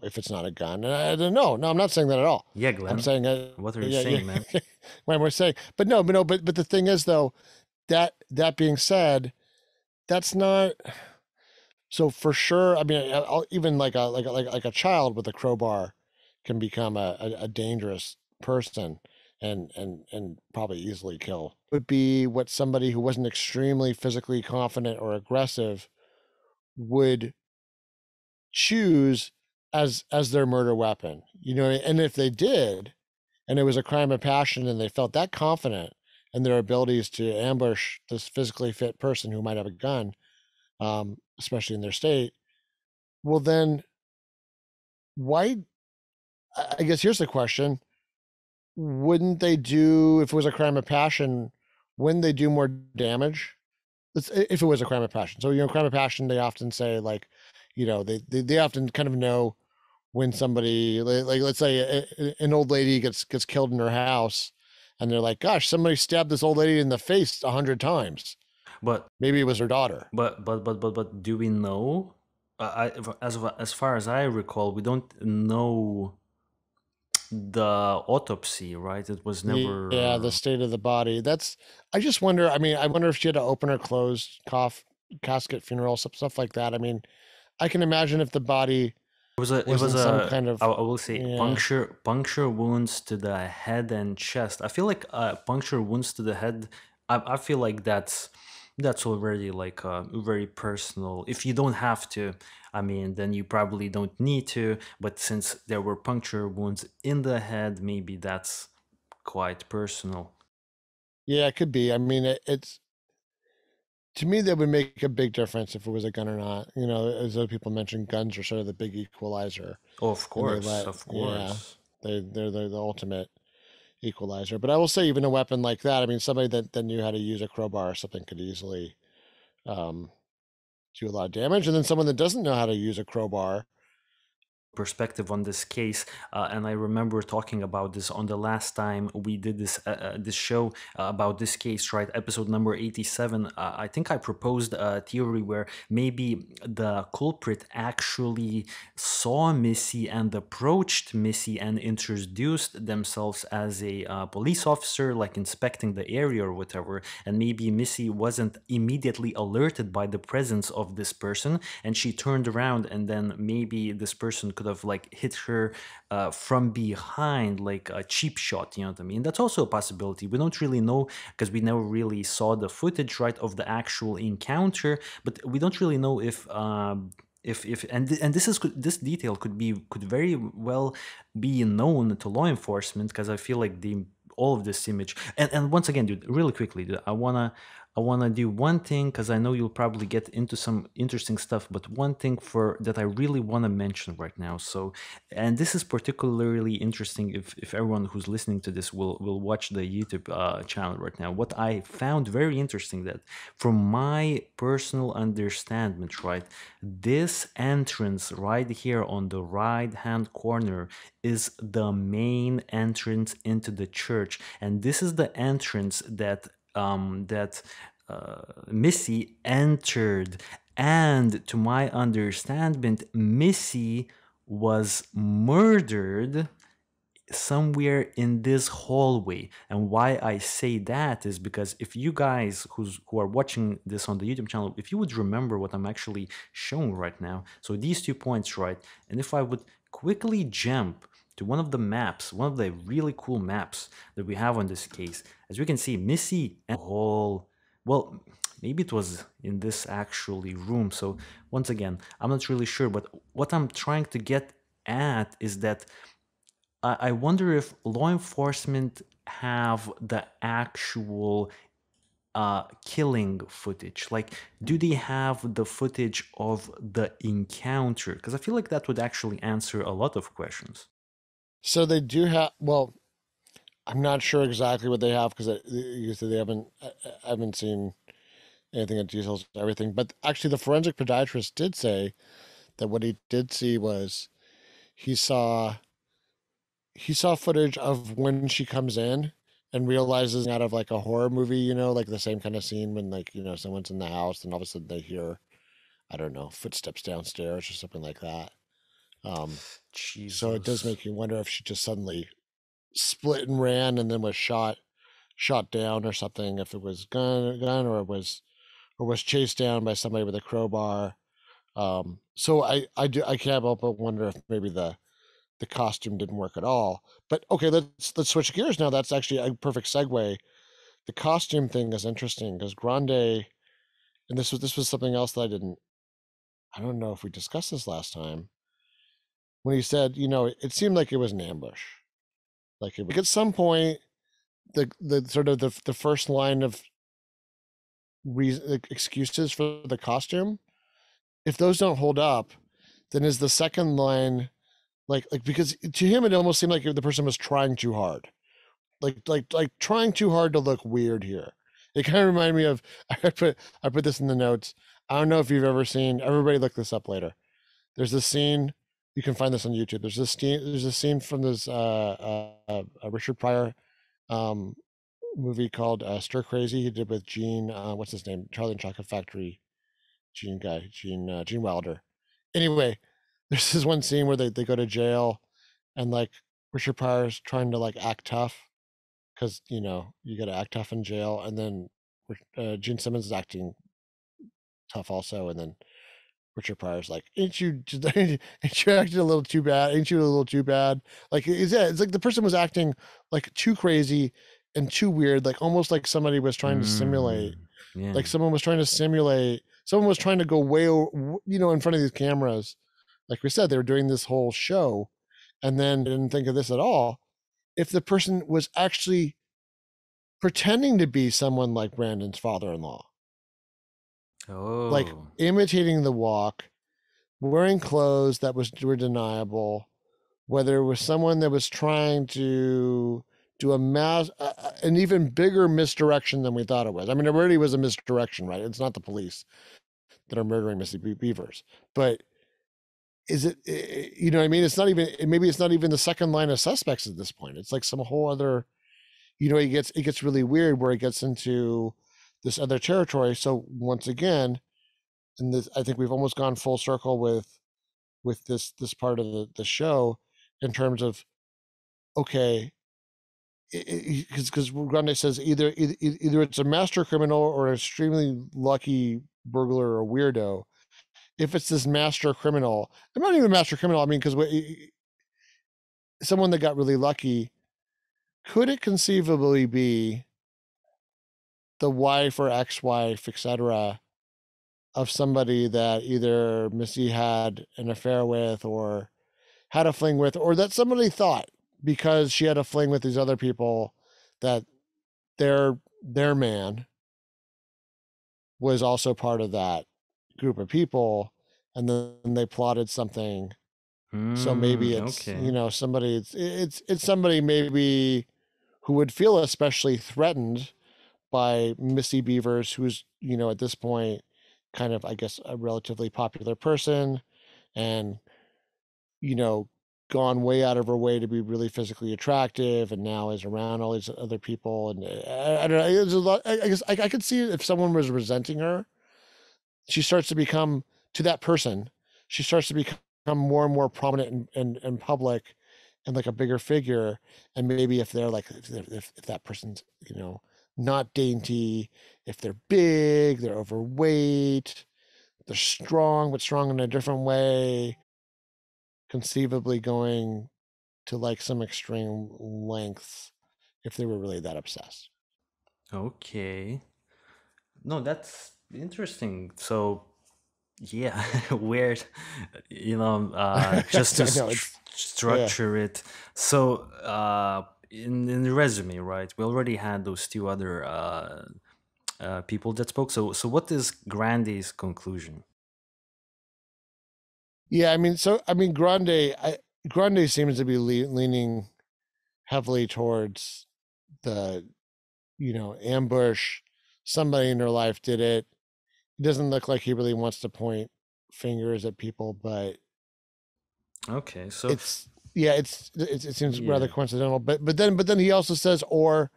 if it's not a gun. And I don't know. No, I'm not saying that at all. Yeah, I'm Glenn, saying what are you yeah, saying, man? yeah. When we're saying, but no, but the thing is though, that being said, that's not. So for sure, I mean, even like a child with a crowbar can become a dangerous person and probably easily kill. Would be what somebody who wasn't extremely physically confident or aggressive would choose as their murder weapon. You know, and if they did, and it was a crime of passion, and they felt that confident in their abilities to ambush this physically fit person who might have a gun, especially in their state, well, then why? I guess here's the question: wouldn't they do if it was a crime of passion? Wouldn't they do more damage? If it was a crime of passion. So crime of passion, they often say like, they often kind of know when somebody like let's say an old lady gets killed in her house, and they're like, "Gosh, somebody stabbed this old lady in the face 100 times." But Maybe it was her daughter. but do we know? As far as I recall, we don't know the autopsy, right? It was Yeah, the never. state of the body. That's. I just wonder. I mean, I wonder if she had to open or close casket funeral, stuff like that. I mean, I can imagine if the body It was was in some a kind I of will say yeah. puncture wounds to the head and chest. I feel like puncture wounds to the head. I feel like that's already like very personal. If you don't have to, I mean, then you probably don't need to. But since there were puncture wounds in the head, maybe that's quite personal. Yeah, it could be. I mean, it's to me that would make a big difference if it was a gun or not. As other people mentioned, guns are sort of the big equalizer, Of and course, of yeah, course. they're the ultimate equalizer. But I will say, even a weapon like that, I mean, somebody that knew how to use a crowbar or something could easily um, do a lot of damage, and then someone that doesn't know how to use a crowbar. Perspective on this case, and I remember talking about this on the last time we did this show about this case, right? Episode number 87. I think I proposed a theory where maybe the culprit actually saw Missy and approached Missy and introduced themselves as a police officer, like inspecting the area or whatever, and maybe Missy wasn't immediately alerted by the presence of this person, and she turned around, and then maybe this person could have like hit her from behind like a cheap shot, you know what I mean? That's also a possibility. We don't really know because we never really saw the footage, right, of the actual encounter, but we don't really know if and this detail could very well be known to law enforcement, because I feel like the all of this image, and once again, dude, really quickly, dude, I wanna I want to do one thing because I know you'll probably get into some interesting stuff, but one thing for that I really want to mention right now. So, and this is particularly interesting if everyone who's listening to this will watch the YouTube channel right now. What I found very interesting that, from my personal understanding, right, this entrance right here on the right hand corner is the main entrance into the church, and this is the entrance that Missy entered. And to my understanding, Missy was murdered somewhere in this hallway. And why I say that is because if you guys who are watching this on the YouTube channel, if you would remember what I'm actually showing right now, so these 2 points, right? And if I would quickly jump to one of the maps, one of the really cool maps that we have on this case, as we can see, Missy and the whole, well, maybe it was in this actually room. So once again, I'm not really sure, but what I'm trying to get at is that I wonder if law enforcement have the actual killing footage. Like, do they have the footage of the encounter? Because I feel like that would actually answer a lot of questions. So they do have. Well, I'm not sure exactly what they have because you said they haven't. I haven't seen anything that details everything. But actually, the forensic podiatrist did say that what he did see was he saw he saw footage of when she comes in and realizes out of like a horror movie, like the same kind of scene when like, someone's in the house and all of a sudden they hear, I don't know, footsteps downstairs or something like that. Um, so it does Jesus. make you wonder if she just suddenly split and ran and then was shot down or something, if it was gun or was chased down by somebody with a crowbar. So I can't help but wonder if maybe the costume didn't work at all. But okay, let's switch gears now. That's actually a perfect segue. The costume thing is interesting because Grande, and this was something else that I don't know if we discussed this last time, when he said, it seemed like it was an ambush. Like at some point, the sort of the first line of excuses for the costume, if those don't hold up, then is the second line like because to him it almost seemed like the person was trying too hard, like trying too hard to look weird here. It kind of reminded me of I put this in the notes. I don't know if you've ever seen. Everybody look this up later. There's this scene. You can find this on YouTube. There's a scene from this Richard Pryor um, movie called Stir Crazy. He did with Gene. What's his name? Charlie and Chocolate Factory. Gene Wilder. Anyway, there's this one scene where they go to jail, and like Richard Pryor's trying to like act tough because you got to act tough in jail, and then Gene Simmons is acting tough also, and then Richard Pryor's like, "Ain't you ain't you acting a little too bad? Ain't you a little too bad?" Like it's like the person was acting like too crazy and too weird, like almost like somebody was trying to simulate, Mm, yeah. like someone was trying to go way in front of these cameras. Like we said, they were doing this whole show, and then didn't think of this at all. If the person was actually pretending to be someone like Brandon's father-in-law, like Oh. imitating the walk, wearing clothes that were deniable, whether it was someone that was trying to do an even bigger misdirection than we thought it was. I mean, it already was a misdirection, right? It's not the police that are murdering Missy Beavers, but is it? You know what I mean? It's not even. Maybe it's not even the second line of suspects at this point. It's like some whole other. It gets really weird where it gets into this other territory. So once again, and this, I think we've almost gone full circle with this part of the show in terms of, okay, because Grande says either it's a master criminal or an extremely lucky burglar or weirdo. If it's this master criminal, I'm not even a master criminal. I mean, because someone that got really lucky, could it conceivably be the wife or ex-wife, etc., of somebody that either Missy had an affair with or had a fling with, or that somebody thought because she had a fling with these other people that their man was also part of that group of people, and then they plotted something. So maybe it's, Okay. somebody, it's somebody maybe who would feel especially threatened by Missy Beavers, who's, at this point kind of, I guess, a relatively popular person, and, you know, gone way out of her way to be really physically attractive, and now is around all these other people. And I don't know. There's a lot. I guess I could see if someone was resenting her, she starts to become, to that person, she starts to become more and more prominent in public, and like a bigger figure. And maybe if they're like, if that person's, not dainty, if they're big, they're overweight, they're strong, but strong in a different way, conceivably going to like some extreme lengths if they were really that obsessed. Okay. No, that's interesting. So, yeah, weird, just to I know it's, yeah. structure it. So, in the resume, right, we already had those two other people that spoke. So what is Grande's conclusion? Yeah, Grande seems to be leaning heavily towards the, ambush. Somebody in her life did it. It doesn't look like he really wants to point fingers at people, but Okay, so it's, yeah, it seems rather yeah, coincidental. But then he also says, or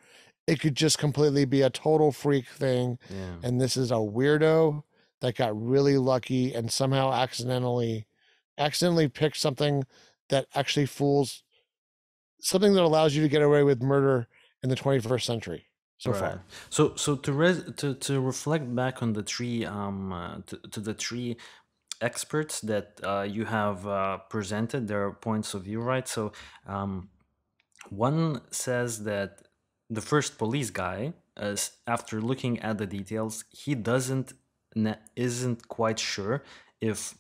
it could just completely be a total freak thing, yeah, and this is a weirdo that got really lucky and somehow accidentally picked something that actually fools, something that allows you to get away with murder in the 21st century so right. far. So to reflect back on the three to the three experts that you have presented their points of view, right? So um, one says that the first police guy, after looking at the details, he isn't quite sure if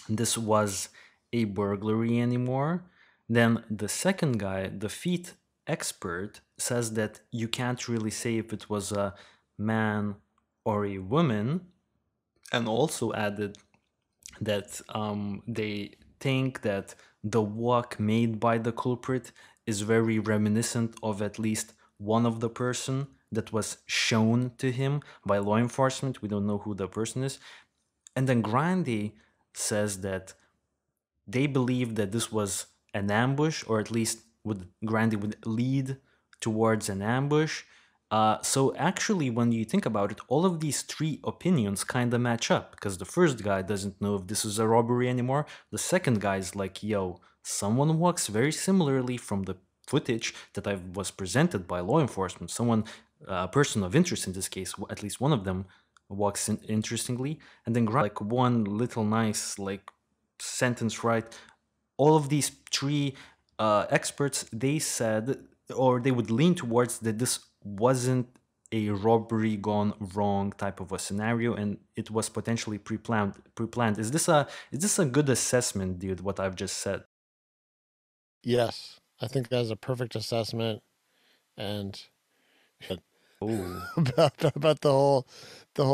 this was a burglary anymore. Then the second guy, the feet expert, says that you can't really say if it was a man or a woman, and also added that they think that the walk made by the culprit is very reminiscent of at least one of the person that was shown to him by law enforcement. We don't know who the person is. And then Grandi says that they believe that this was an ambush, or at least Grandi would lead towards an ambush. So actually, when you think about it, all of these three opinions kind of match up because the first guy doesn't know if this is a robbery anymore. The second guy is like, "Yo, someone walks very similarly from the footage that I was presented by law enforcement. Someone, a person of interest in this case, at least one of them." Walks in interestingly, and then like one little nice like sentence right. All of these three experts, they said, or they would lean towards that this wasn't a robbery gone wrong type of a scenario, and it was potentially pre-planned. Pre-planned. Is this a good assessment, dude? What I've just said. Yes, I think that's a perfect assessment. And Oh, about the whole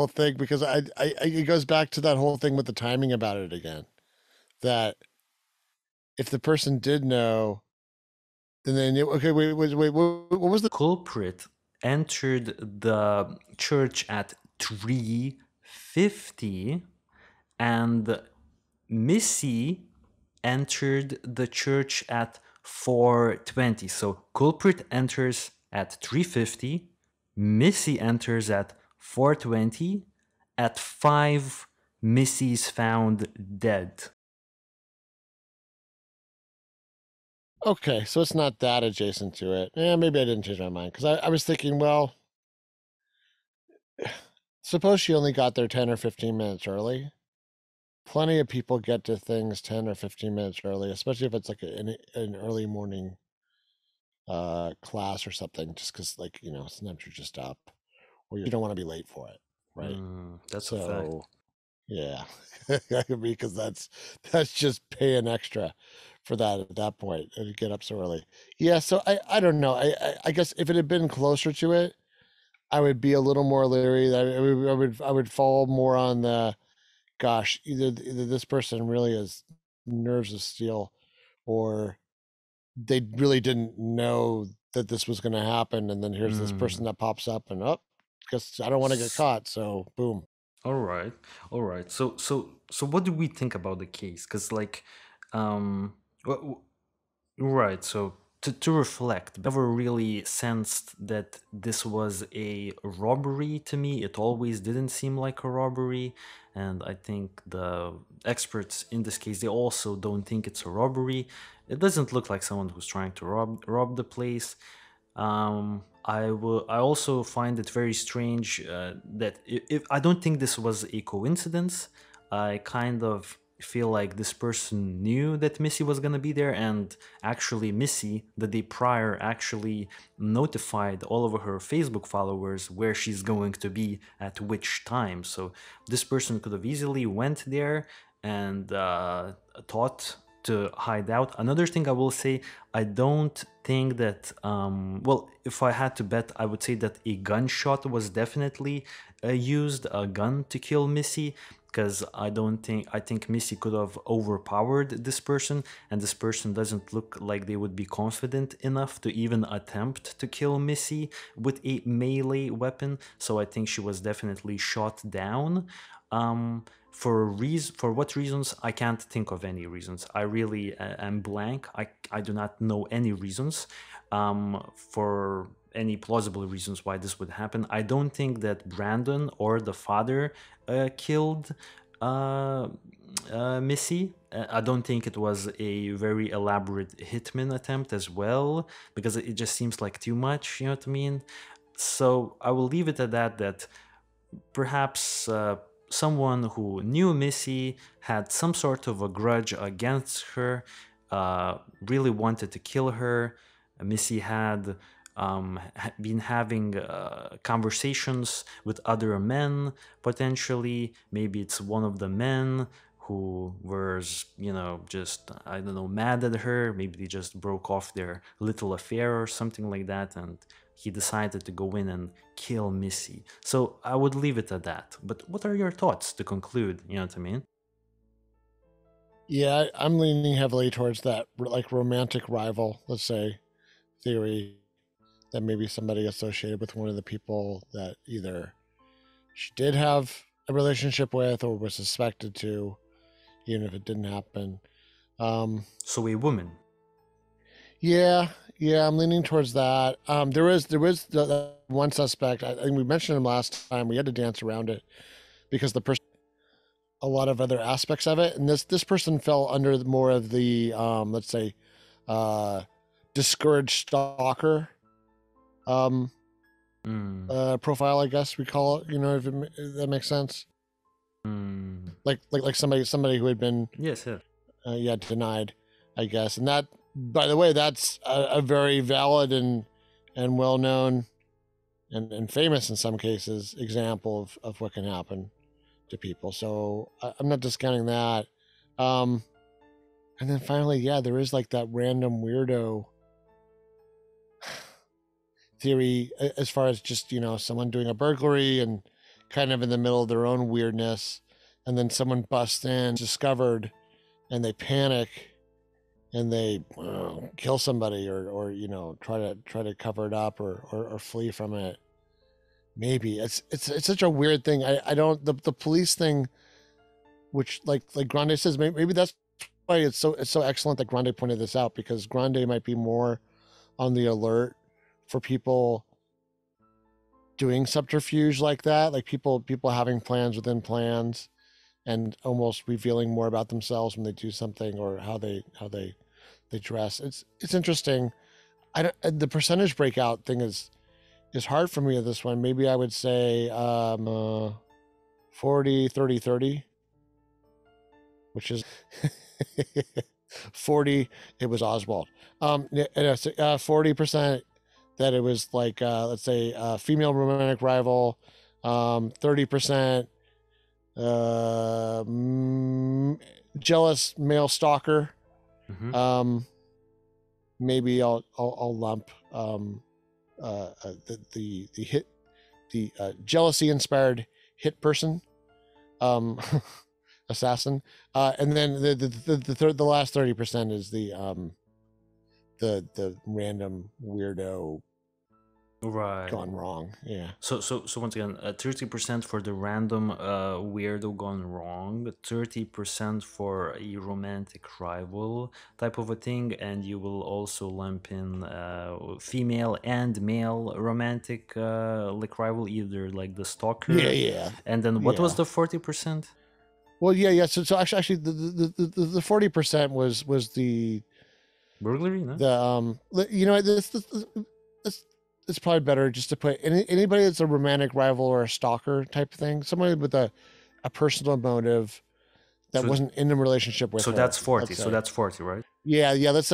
thing, because it goes back to that whole thing with the timing about it again, that if the person did know, then they knew. Okay, wait, what was the? culprit entered the church at 3:50, and Missy entered the church at 4:20. So culprit enters at 3:50, Missy enters at 4:20, at 5 Missy's found dead. Okay, so it's not that adjacent to it. Yeah, maybe I didn't change my mind, because I was thinking, well, suppose she only got there 10 or 15 minutes early. Plenty of people get to things 10 or 15 minutes early, especially if it's like an early morning class or something, just because, like, sometimes you're just up, or you don't want to be late for it, right? That's a fact. So yeah, because that's just paying extra for that at that point, to get up so early. Yeah, so I don't know. I guess if it had been closer to it, I would be a little more leery. I would fall more on the, gosh, either this person really has nerves of steel, or they really didn't know that this was going to happen, and then here's this person Mm. that pops up, and oh, guess I don't want to get S- caught, so boom. All right, all right. So what do we think about the case? Because like, um, right. So to reflect, never really sensed that this was a robbery to me. It always didn't seem like a robbery. And I think the experts in this case, they also don't think it's a robbery. It doesn't look like someone who's trying to rob the place. I also find it very strange that if I don't think this was a coincidence. I kind of feel like this person knew that Missy was gonna be there, and actually Missy the day prior actually notified all of her Facebook followers where she's going to be at which time. So this person could have easily went there and thought to hide out. Another thing I will say, I don't think that, well, if I had to bet, I would say that a gunshot was definitely used, a gun to kill Missy, because I think Missy could have overpowered this person, and this person doesn't look like they would be confident enough to even attempt to kill Missy with a melee weapon. So I think she was definitely shot down. For what reasons, I can't think of any reasons. I really am blank. I do not know any reasons for any plausible reasons why this would happen. I don't think that Brandon or the father killed uh, Missy. I don't think it was a very elaborate hitman attempt as well, because it just seems like too much, you know what I mean? So I will leave it at that, that perhaps someone who knew Missy had some sort of a grudge against her, really wanted to kill her. Missy had been having conversations with other men, potentially. Maybe it's one of the men who was, just, I don't know, mad at her. Maybe they just broke off their little affair or something like that, and he decided to go in and kill Missy. So I would leave it at that. But what are your thoughts to conclude? You know what I mean? Yeah, I'm leaning heavily towards that like romantic rival, let's say, theory, that maybe somebody associated with one of the people that either she did have a relationship with or was suspected to, even if it didn't happen. Um, So a woman. yeah, yeah, I'm leaning towards that. There was the one suspect. I think we mentioned him last time. We had to dance around it because the person, a lot of other aspects of it, and this person fell under more of the let's say, uh, discouraged stalker um, Mm, profile, I guess we call it. You know, if that makes sense. mm. Like somebody who had been Yes, yes. yeah, denied, I guess. And that, by the way, that's a very valid and well known and famous in some cases example of what can happen to people. So I'm not discounting that. Um, and then finally, yeah, there is like that random weirdo theory as far as just, someone doing a burglary and kind of in the middle of their own weirdness, and then someone busts in, discovered, and they panic and they kill somebody, or try to cover it up, or flee from it. Maybe it's such a weird thing. I don't, the police thing, which like Grande says, maybe that's why it's so excellent that Grande pointed this out, because Grande might be more on the alert for people doing subterfuge like that, like people having plans within plans, and almost revealing more about themselves when they do something, or how they dress. It's interesting. I don't, the percentage breakout thing is hard for me at this one. Maybe I would say 40 30 30, which is 40 it was Oswald. 40% that it was like, let's say, female romantic rival. 30% jealous male stalker. Hmm. Um, Maybe I'll lump the hit jealousy-inspired hit person, um, assassin, and then the last 30% is the random weirdo Right. gone wrong. Yeah. So once again, 30% for the random weirdo gone wrong, 30% for a romantic rival type of a thing, and you will also lump in female and male romantic like rival, either like the stalker. Yeah. And then what was Yeah. the 40%? Well, yeah. So actually, the 40% was the Burglary, no? you know, this it's probably better just to put anybody that's a romantic rival or a stalker type thing, somebody with a personal motive that So- wasn't in a relationship with So her. that's 40. let's So say. that's 40, right? Yeah. Let's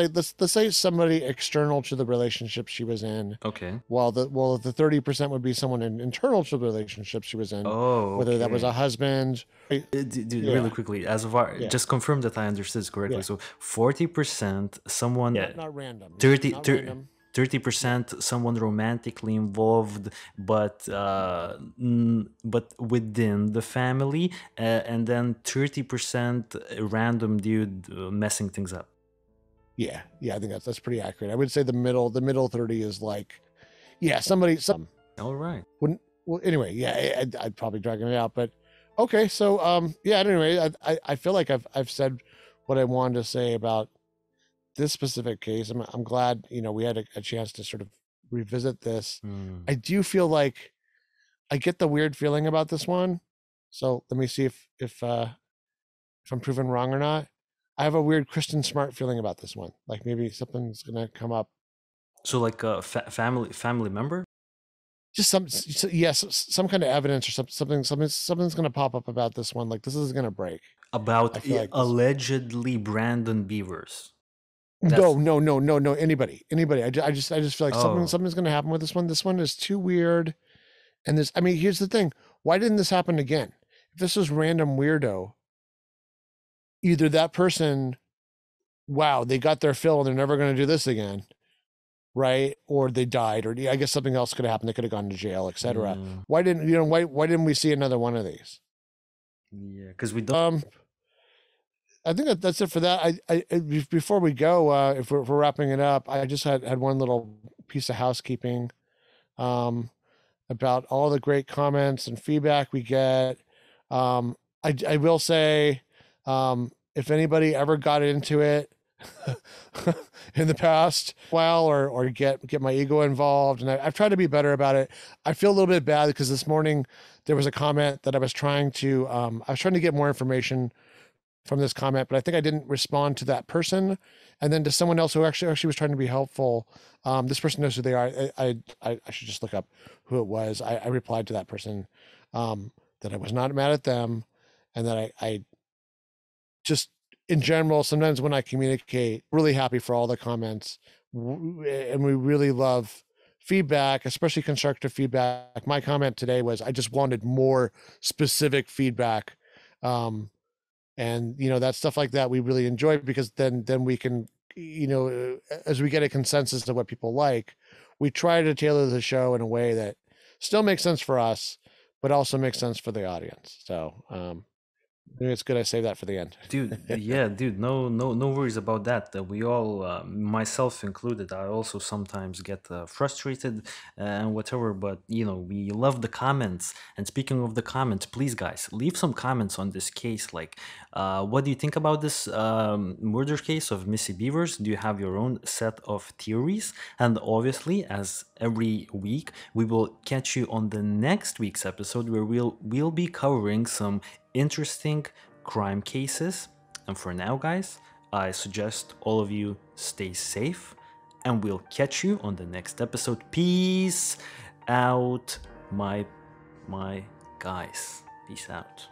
say somebody external to the relationship she was in. Okay. While the 30% would be someone internal to the relationship she was in, Oh, whether that was a okay. husband. Dude, Yeah. really quickly, as of our, Yeah. just confirm that I understood this correctly. Yeah. So 40% someone, Not random. 30, Not random. 30% someone romantically involved, but within the family, and then 30% random dude messing things up. Yeah, I think that's pretty accurate. I would say the middle 30 is like, yeah, some. All right. Well, anyway, yeah, I'd probably dragging it out, but okay. So, yeah. Anyway, I feel like I've said what I wanted to say about this specific case. I'm glad we had a chance to sort of revisit this. I do feel like I get the weird feeling about this one. So let me see if I'm proven wrong or not. I have a weird Kristen Smart feeling about this one. Like maybe something's gonna come up. So like a family member? Just some kind of evidence or something's gonna pop up about this one. Like this is gonna break. About I feel like allegedly Brandon Beavers. No. Anybody. I just feel like Oh. something's gonna happen with this one. This one is too weird. And this, I mean, here's the thing. Why didn't this happen again? If this was random weirdo, either that person, wow, they got their fill and they're never going to do this again, right? Or they died, or I guess something else could have happened. They could have gone to jail, etc. Yeah. Why didn't why didn't we see another one of these? Yeah, because we don't. I think that's it for that. I before we go, if we're wrapping it up, I just had one little piece of housekeeping, about all the great comments and feedback we get. I will say, if anybody ever got into it in the past, or get my ego involved, and I've tried to be better about it. I feel a little bit bad because this morning there was a comment that I was trying to get more information from this comment, but I think I didn't respond to that person, and then to someone else who actually was trying to be helpful. This person knows who they are. I should just look up who it was. I replied to that person, that I was not mad at them, and that I just, in general, sometimes when I communicate, really happy for all the comments, and we really love feedback, especially constructive feedback. My comment today was I just wanted more specific feedback. And that stuff like that we really enjoy, because then we can, as we get a consensus of what people like, we try to tailor the show in a way that still makes sense for us, but also makes sense for the audience. So maybe it's good I save that for the end. Dude, yeah, dude, no worries about that. We all, myself included, I also sometimes get frustrated and whatever, but we love the comments. And speaking of the comments, please, guys, leave some comments on this case. Like, what do you think about this murder case of Missy Beavers? Do you have your own set of theories? And obviously, as every week, we will catch you on the next week's episode, where we'll be covering some interesting crime cases. And for now, guys, I suggest all of you stay safe, and we'll catch you on the next episode. Peace out, my guys. Peace out.